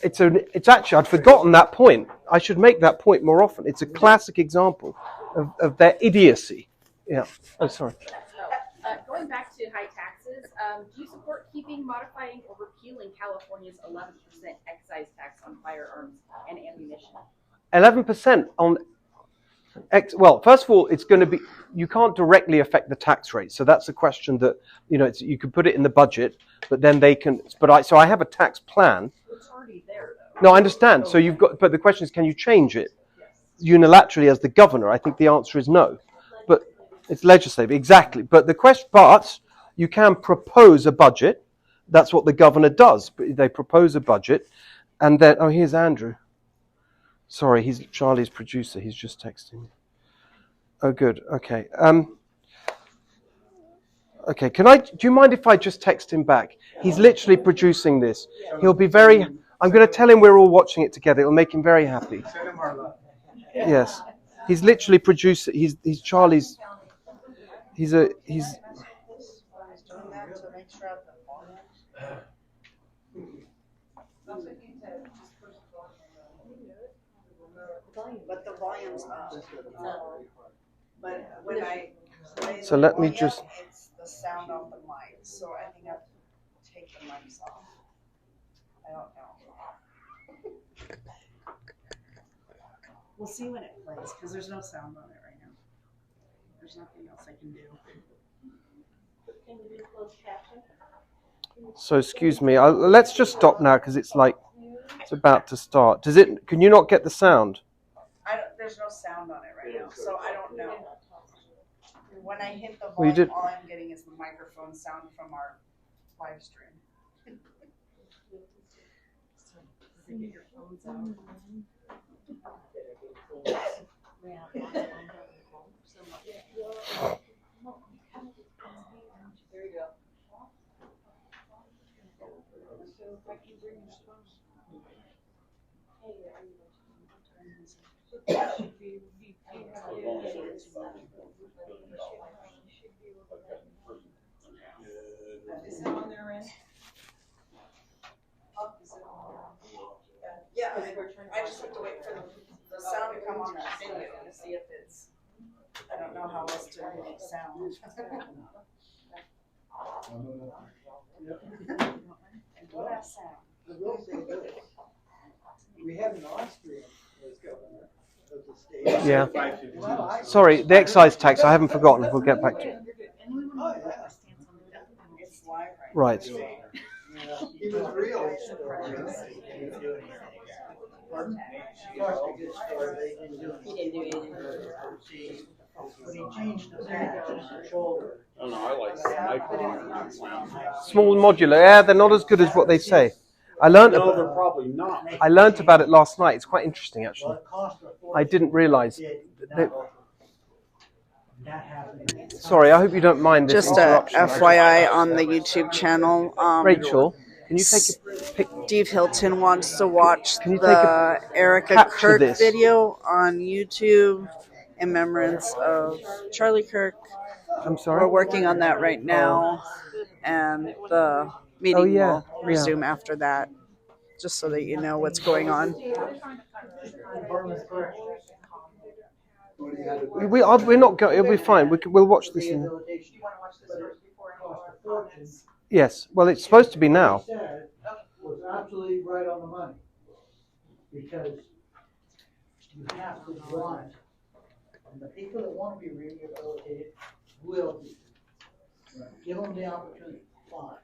it's actually, I'd forgotten that point. I should make that point more often. It's a classic example of their idiocy. Yeah. Oh, sorry. Going back to high taxes, do you support keeping, modifying, or repealing California's 11% excise tax on firearms and ammunition? 11% on... Well, first of all, it's going to be... You can't directly affect the tax rate. So that's a question that, you could put it in the budget, but then they can... So I have a tax plan. It's already there, though. No, I understand. So but the question is, can you change it unilaterally as the governor? I think the answer is no. But it's legislative, exactly. But you can propose a budget. That's what the governor does. They propose a budget, and then here's Andrew. Sorry, he's Charlie's producer. He's just texting me. Oh, good. Okay. Okay. Do you mind if I just text him back? He's literally producing this. He'll be very. I'm going to tell him we're all watching it together. It'll make him very happy. Yes. He's literally producing. He's Charlie's. He's doing that to make sure but the volume's up. But when I play So let me just. It's the sound off the mic, so I think I have to take the mics off. I don't know. We'll see when it plays because there's no sound on it right now. There's nothing else I can do. Can we do closed caption? So excuse me. Let's just stop now because it's about to start. Can you not get the sound? There's no sound on it right now, so I don't know. When I hit the Well, volume, all I'm getting is the microphone sound from our live stream. Get your phones out. There you go. Is it on their end? Yeah, I just have to wait for the sound to come on that video to see if it's, I don't know how else to make sound. What that sound? We have an Austrian as governor of the state. Yeah. Sorry, the excise tax. I haven't forgotten. We'll get back to it. It's live Right. He was real. He didn't do anything. When he changed the patch on the shoulder. I don't know, I like the micro. Small modular. Yeah, they're not as good as what they say. I learned. No, they're probably not. I learned about it last night. It's quite interesting, actually. I didn't realise. Sorry, I hope you don't mind this Just a interruption. FYI on the YouTube channel. Rachel, can you take a pic? Steve Hilton wants to watch Can you take the Erica capture Kirk this? video on YouTube in remembrance of Charlie Kirk. I'm We're sorry. working on that right now, and the meeting yeah, will resume after that, just so that you know what's going on. We're not going. It'll be fine. We'll watch this. Yes. Well, it's supposed to be now. Was absolutely right on the money, because you have to want, and the people that want to be rehabilitated will be. Give them the opportunity. Fine.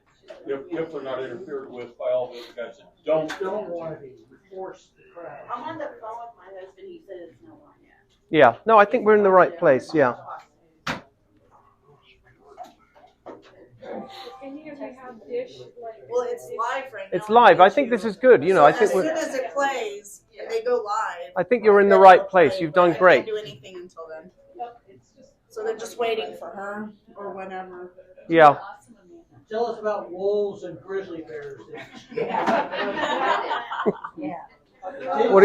If they're not interfered with by all those guys that don't want to be forced to crash. I'm on the phone with my husband, he said it's no one yet. Yeah. No, I think we're in the right place. Yeah. Any of you have dish like? Well, it's live right now. It's live. I think this is good. You know, I think as soon we're. as it plays, they go live. I think you're in the right place. You've done great. I can't do anything until then. So they're just waiting for her or whenever. Yeah. Tell us about wolves and grizzly bears. What?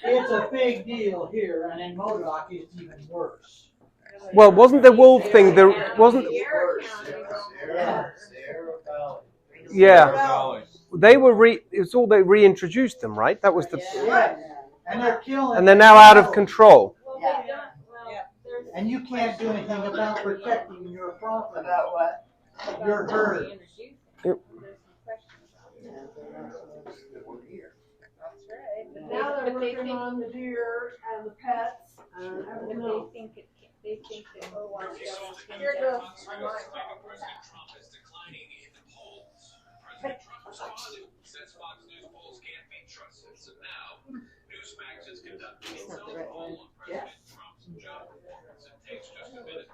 It's a big deal here, and in Modoc it's even worse. Well, wasn't the wolf thing? There wasn't. Yeah. They were it's all they reintroduced them, right? That was the. And they're killing. And they're now out of control. And you can't do anything about protecting your property. About what? Your herd. Yep. Now they're working on the deer and the pets and everything else. They think that here it goes.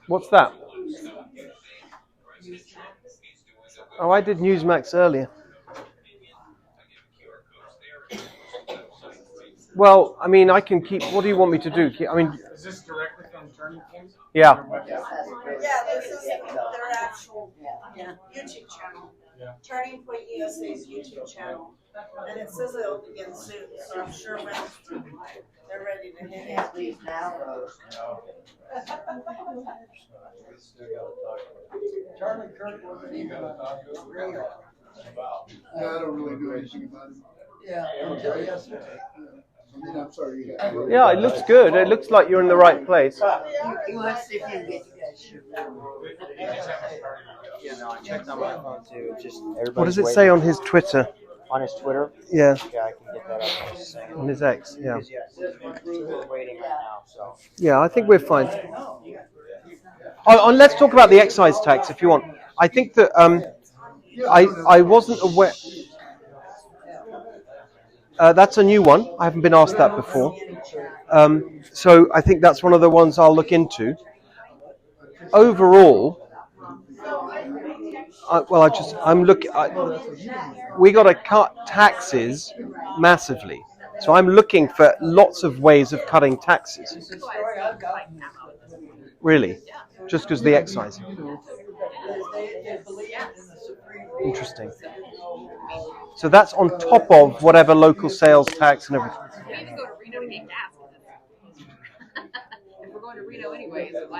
What's that? Oh, I did Newsmax earlier. Well, I mean, I can keep. What do you want me to do? I mean, Is this directly from Turning Point? yeah. Yeah, this is their actual YouTube channel. Yeah. Turning Point USA's YouTube channel. And it says it'll begin soon, so I'm sure when they're ready to hit it. Charlie Kirk wasn't even a real. I don't really do anything about it. Yeah, until yesterday. I mean, I'm sorry. Yeah, it looks good. It looks like you're in the right place. You want to see if you can get you guys Yeah, no, I checked on my phone too. Just everybody's What does it waiting. say on his Twitter? On his Twitter? Yeah, Okay, I can get that up in a second. on his X. Yeah. Because, yeah, we're waiting right now, so. Yeah, I think we're fine. Oh, and let's talk about the excise tax if you want. I think that I wasn't aware. That's a new one. I haven't been asked that before. So I think that's one of the ones I'll look into. Overall, I'm looking. We got to cut taxes massively. So I'm looking for lots of ways of cutting taxes. Really, just because the excise. Interesting. So that's on top of whatever local sales tax and everything.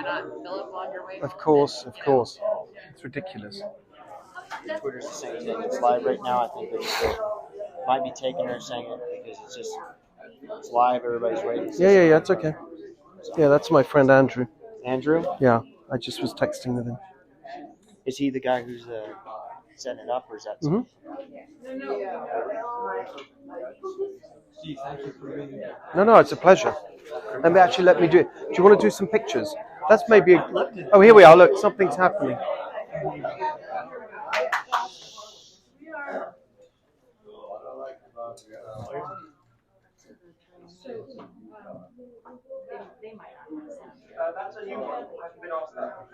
not fill up on your way Of home? course, And, of course. It's ridiculous. Twitter's the same thing. It's live right now. I think they might be taking her saying it because it's live. Everybody's waiting. To see Yeah, it's okay. Yeah, that's my friend Andrew. Andrew? Yeah, I just was texting with him. Is he the guy who's setting it up, or is that? Mm-hmm. No, it's a pleasure. And actually, let me do it. Do you want to do some pictures? That's maybe. Oh, here we are. Look, something's happening. They might not. That's a new one. I've been off that.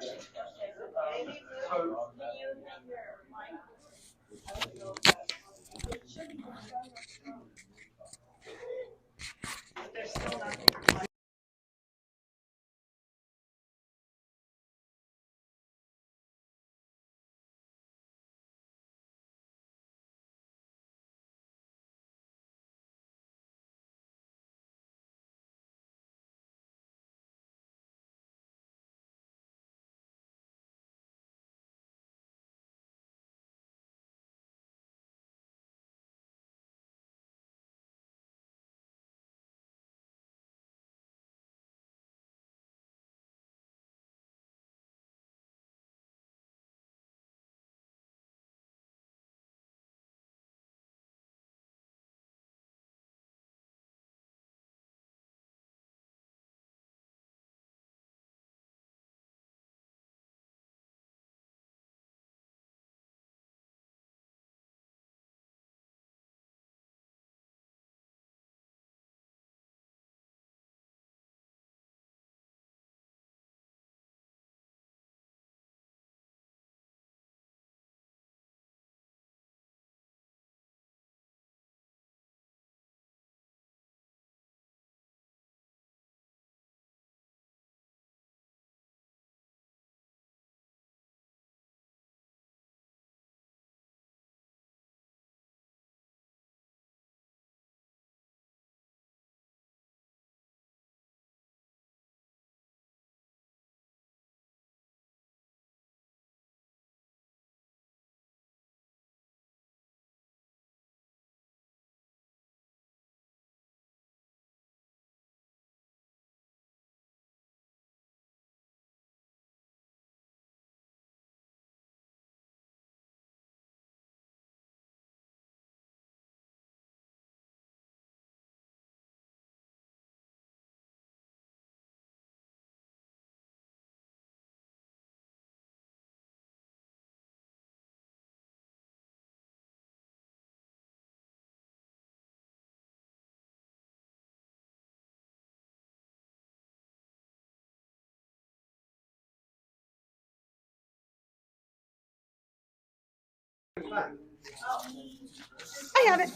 I have it.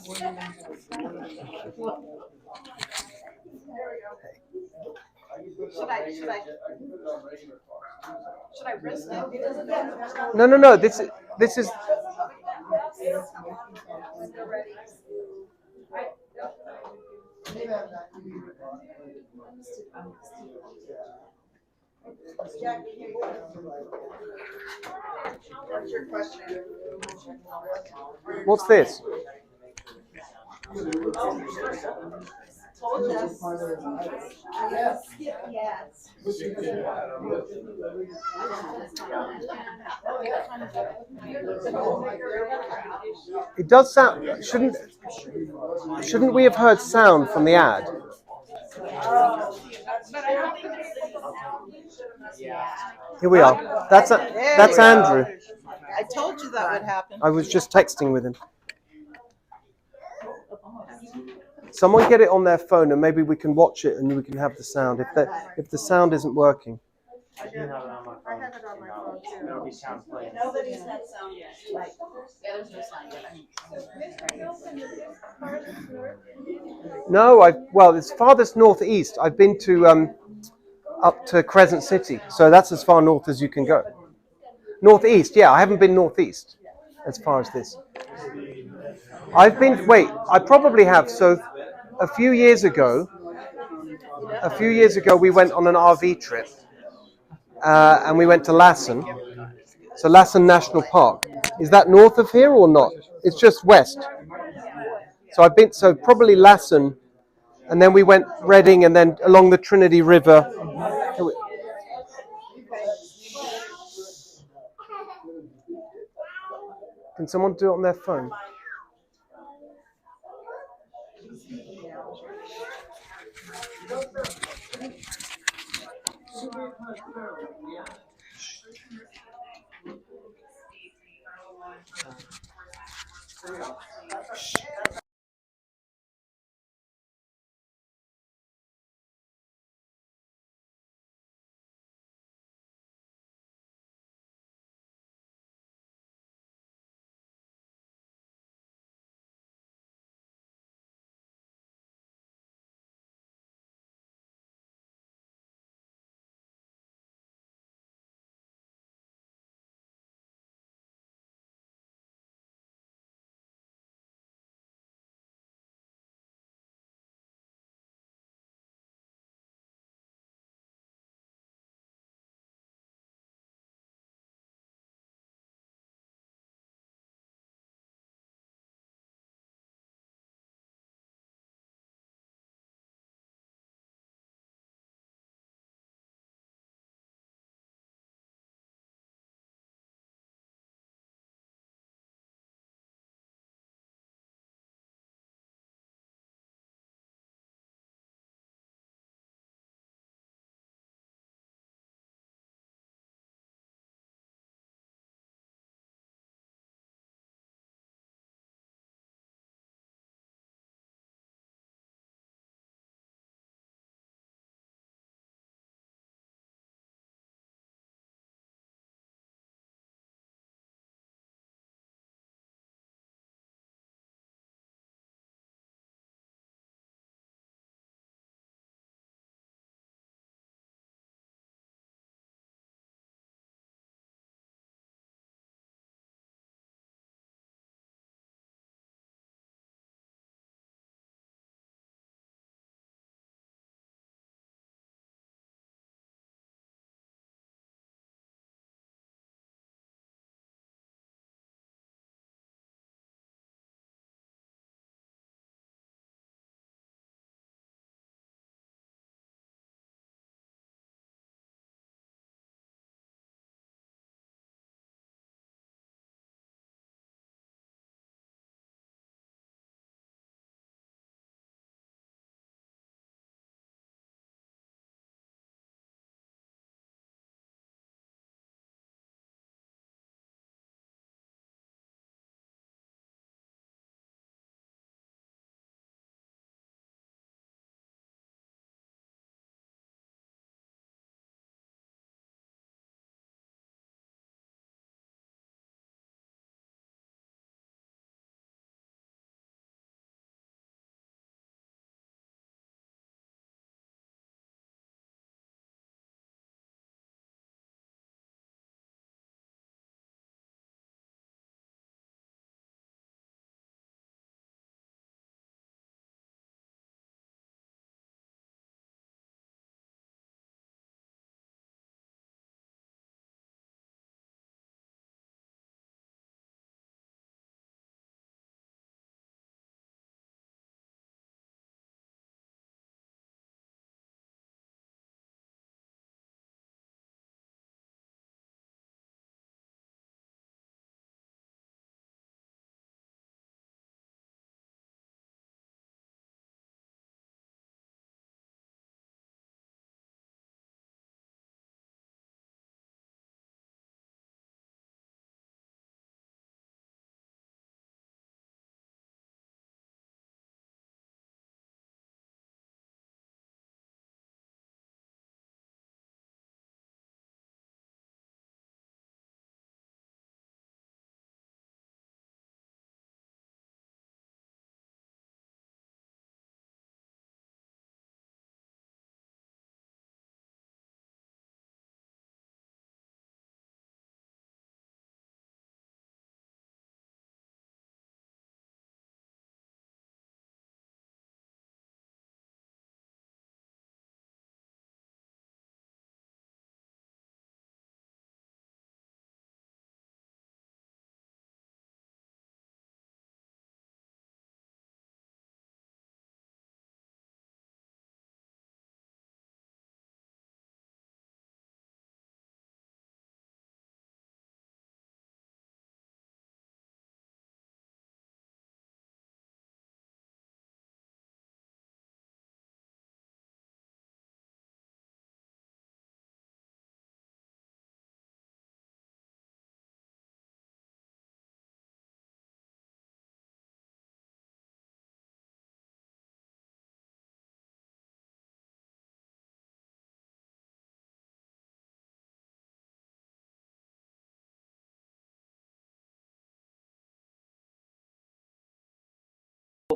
Should I risk it? No. This is. What's your question? What's this? Yes. It does sound. Shouldn't we have heard sound from the ad? Here we are. That's Andrew. I told you that would happen. I was just texting with him. Someone get it on their phone and maybe we can watch it and we can have the sound. If the sound isn't working. I do have it on my phone. I have it on my phone too. There'll be sound playing. Nobody's had sound yet. Right. Yeah, there's no sound yet. No, well, it's farthest northeast. I've been to up to Crescent City, so that's as far north as you can go. Northeast, yeah, I haven't been northeast as far as this. I probably have. So a few years ago we went on an RV trip and we went to Lassen. So Lassen National Park. Is that north of here or not? It's just west. So I've been, so probably Lassen, and then we went Reading, and then along the Trinity River. Can someone do it on their phone?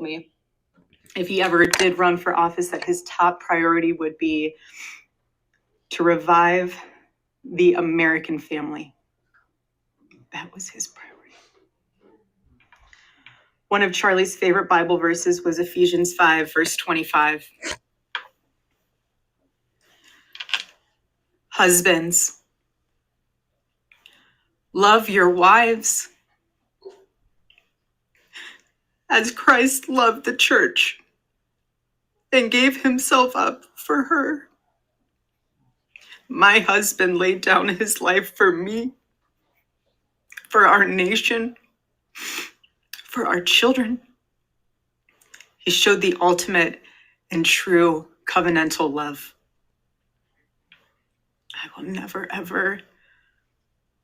me if he ever did run for office that his top priority would be to revive the American family. That was his priority. One of Charlie's favorite Bible verses was Ephesians 5, verse 25. Husbands, love your wives as Christ loved the church and gave himself up for her. My husband laid down his life for me, for our nation, for our children. He showed the ultimate and true covenantal love. I will never, ever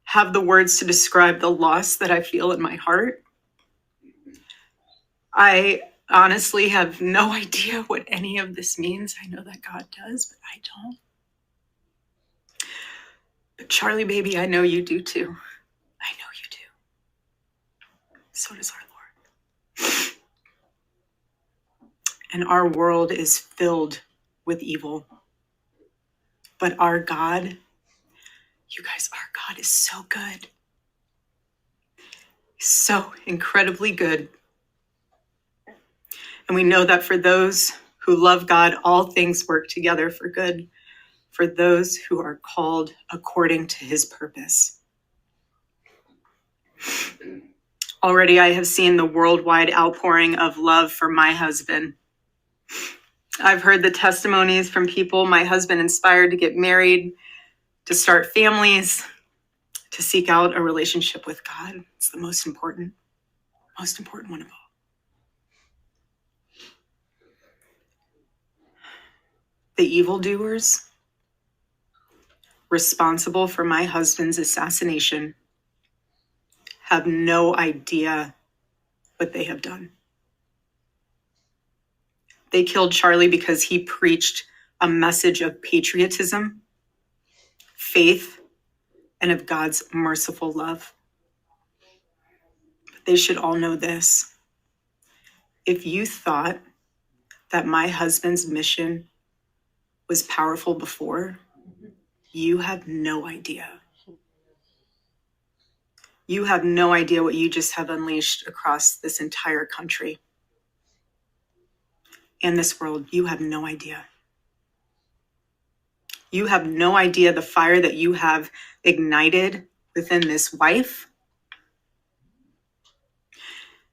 have the words to describe the loss that I feel in my heart. I honestly have no idea what any of this means. I know that God does, but I don't. But Charlie, baby, I know you do too. I know you do. So does our Lord. And our world is filled with evil. But our God, you guys, our God is so good. He's so incredibly good. And we know that for those who love God, all things work together for good, for those who are called according to his purpose. Already I have seen the worldwide outpouring of love for my husband. I've heard the testimonies from people my husband inspired to get married, to start families, to seek out a relationship with God. It's the most important one of all. The evildoers responsible for my husband's assassination have no idea what they have done. They killed Charlie because he preached a message of patriotism, faith, and of God's merciful love. But they should all know this. If you thought that my husband's mission was powerful before, you have no idea. You have no idea what you just have unleashed across this entire country and this world. You have no idea. You have no idea the fire that you have ignited within this wife.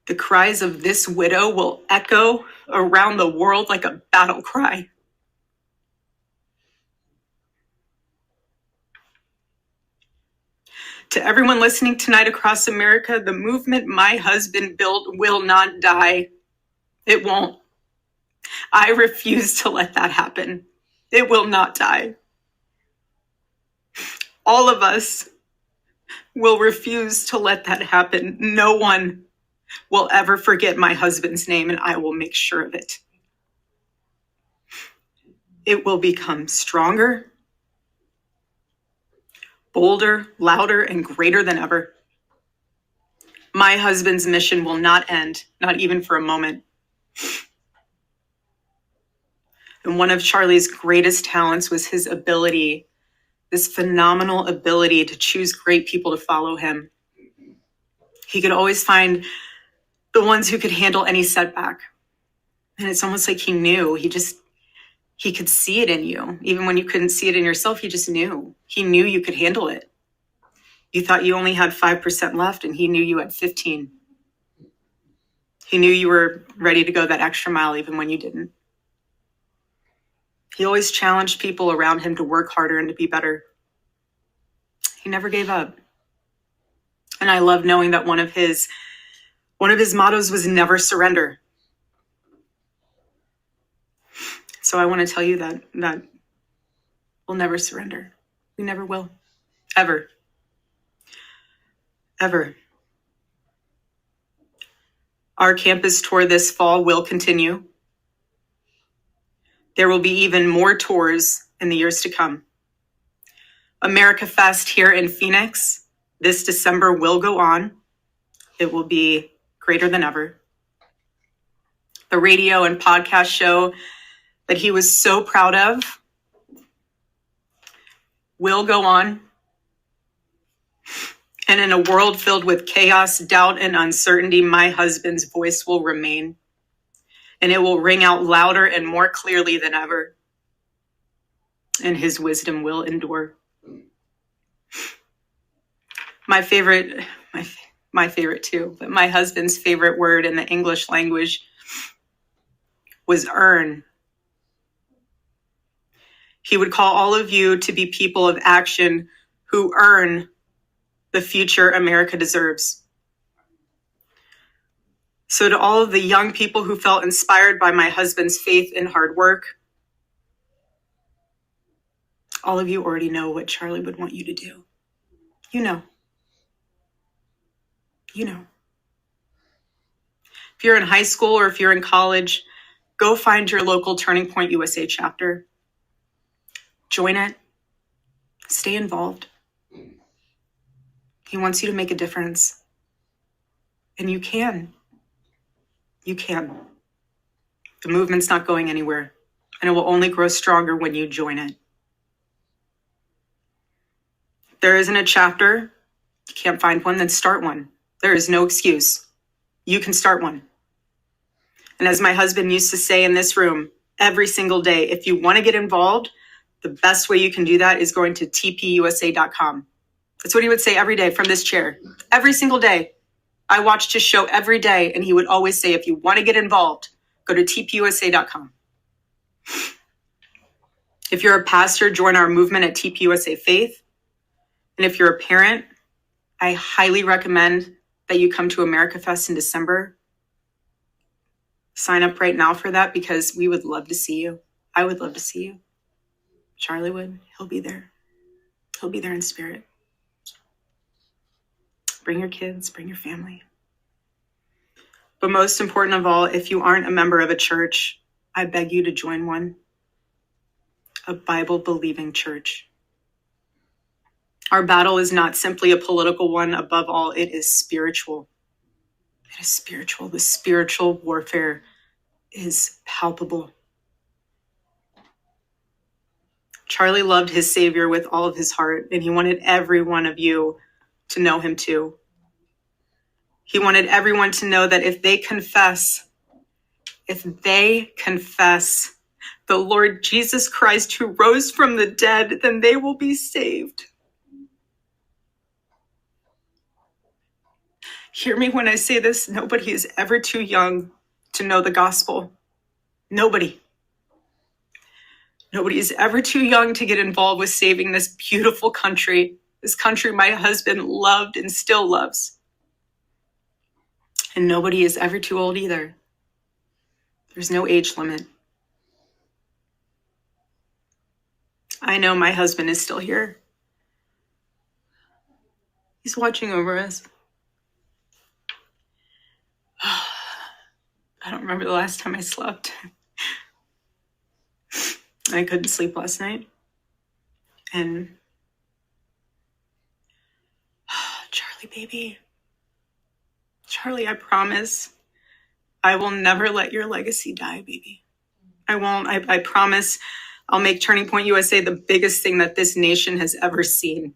The cries of this widow will echo around the world like a battle cry. To everyone listening tonight across America, the movement my husband built will not die. It won't. I refuse to let that happen. It will not die. All of us will refuse to let that happen. No one will ever forget my husband's name, and I will make sure of it. It will become stronger, bolder, louder, and greater than ever. My husband's mission will not end, not even for a moment. And one of Charlie's greatest talents was his ability, this phenomenal ability to choose great people to follow him. He could always find the ones who could handle any setback. And it's almost like he knew, he could see it in you. Even when you couldn't see it in yourself, he just knew. He knew you could handle it. You thought you only had 5% left, and he knew you had 15. He knew you were ready to go that extra mile even when you didn't. He always challenged people around him to work harder and to be better. He never gave up. And I love knowing that one of his mottos was never surrender. So I want to tell you that we'll never surrender. We never will. Ever. Ever. Our campus tour this fall will continue. There will be even more tours in the years to come. America Fest here in Phoenix this December will go on. It will be greater than ever. the radio and podcast show that he was so proud of will go on. And in a world filled with chaos, doubt, and uncertainty, my husband's voice will remain. And it will ring out louder and more clearly than ever. And his wisdom will endure. My favorite too, but my husband's favorite word in the English language was earn. He would call all of you to be people of action who earn the future America deserves. So to all of the young people who felt inspired by my husband's faith and hard work, all of you already know what Charlie would want you to do. You know. You know. If you're in high school or if you're in college, go find your local Turning Point USA chapter. Join it. Stay involved. He wants you to make a difference. And you can. You can. The movement's not going anywhere, and it will only grow stronger when you join it. If there isn't a chapter, you can't find one, then start one. There is no excuse. You can start one. And as my husband used to say in this room every single day, if you want to get involved, the best way you can do that is going to tpusa.com. That's what he would say every day from this chair. Every single day. I watched his show every day, and he would always say, if you want to get involved, go to tpusa.com. If you're a pastor, join our movement at TPUSA Faith. And if you're a parent, I highly recommend that you come to America Fest in December. Sign up right now for that because we would love to see you. I would love to see you. Charlie would. He'll be there. He'll be there in spirit. Bring your kids, bring your family. But most important of all, if you aren't a member of a church, I beg you to join one. A Bible-believing church. Our battle is not simply a political one. Above all, it is spiritual. It is spiritual. The spiritual warfare is palpable. Charlie loved his Savior with all of his heart, and he wanted every one of you to know him too. He wanted everyone to know that if they confess the Lord Jesus Christ who rose from the dead, then they will be saved. Hear me when I say this, nobody is ever too young to know the gospel. Nobody. Nobody is ever too young to get involved with saving this beautiful country, this country my husband loved and still loves. And nobody is ever too old either. There's no age limit. I know my husband is still here. He's watching over us. I don't remember the last time I slept. I couldn't sleep last night. And Charlie, baby. Charlie, I promise I will never let your legacy die, baby. I won't. I promise I'll make Turning Point USA the biggest thing that this nation has ever seen.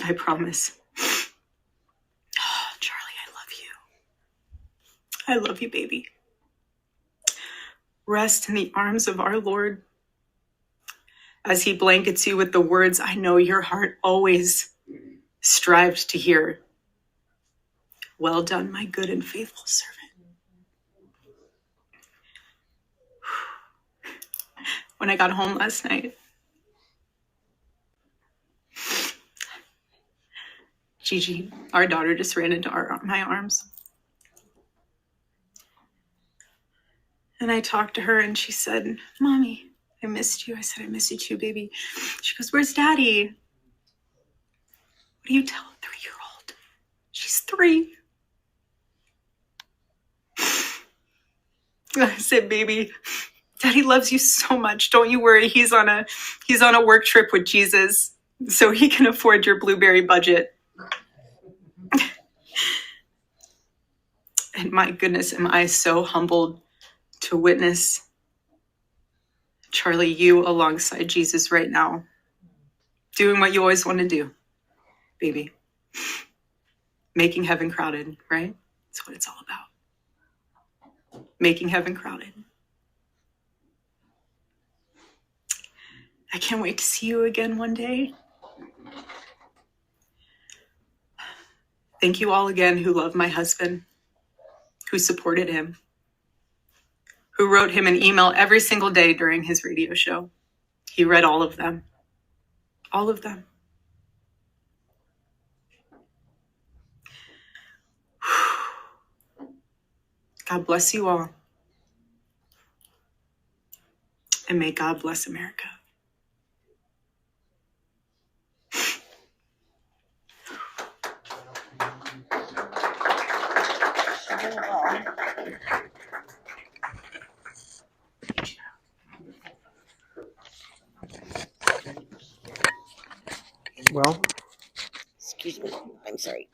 I promise. Charlie, I love you. I love you, baby. Rest in the arms of our Lord as he blankets you with the words I know your heart always strived to hear. Well done, my good and faithful servant. When I got home last night, Gigi, our daughter, just ran into my arms. And I talked to her and she said, Mommy, I missed you. I said, I miss you too, baby. She goes, where's Daddy? What do you tell a 3-year-old? She's 3. I said, baby, Daddy loves you so much. Don't you worry. He's on a work trip with Jesus, so he can afford your blueberry budget. And my goodness, am I so humbled to witness Charlie, you alongside Jesus right now, doing what you always want to do, baby. Making heaven crowded, right? That's what it's all about. Making heaven crowded. I can't wait to see you again one day. Thank you all again who love my husband, who supported him, who wrote him an email every single day during his radio show. He read all of them. All of them. God bless you all. And may God bless America. Well, Excuse me. I'm sorry.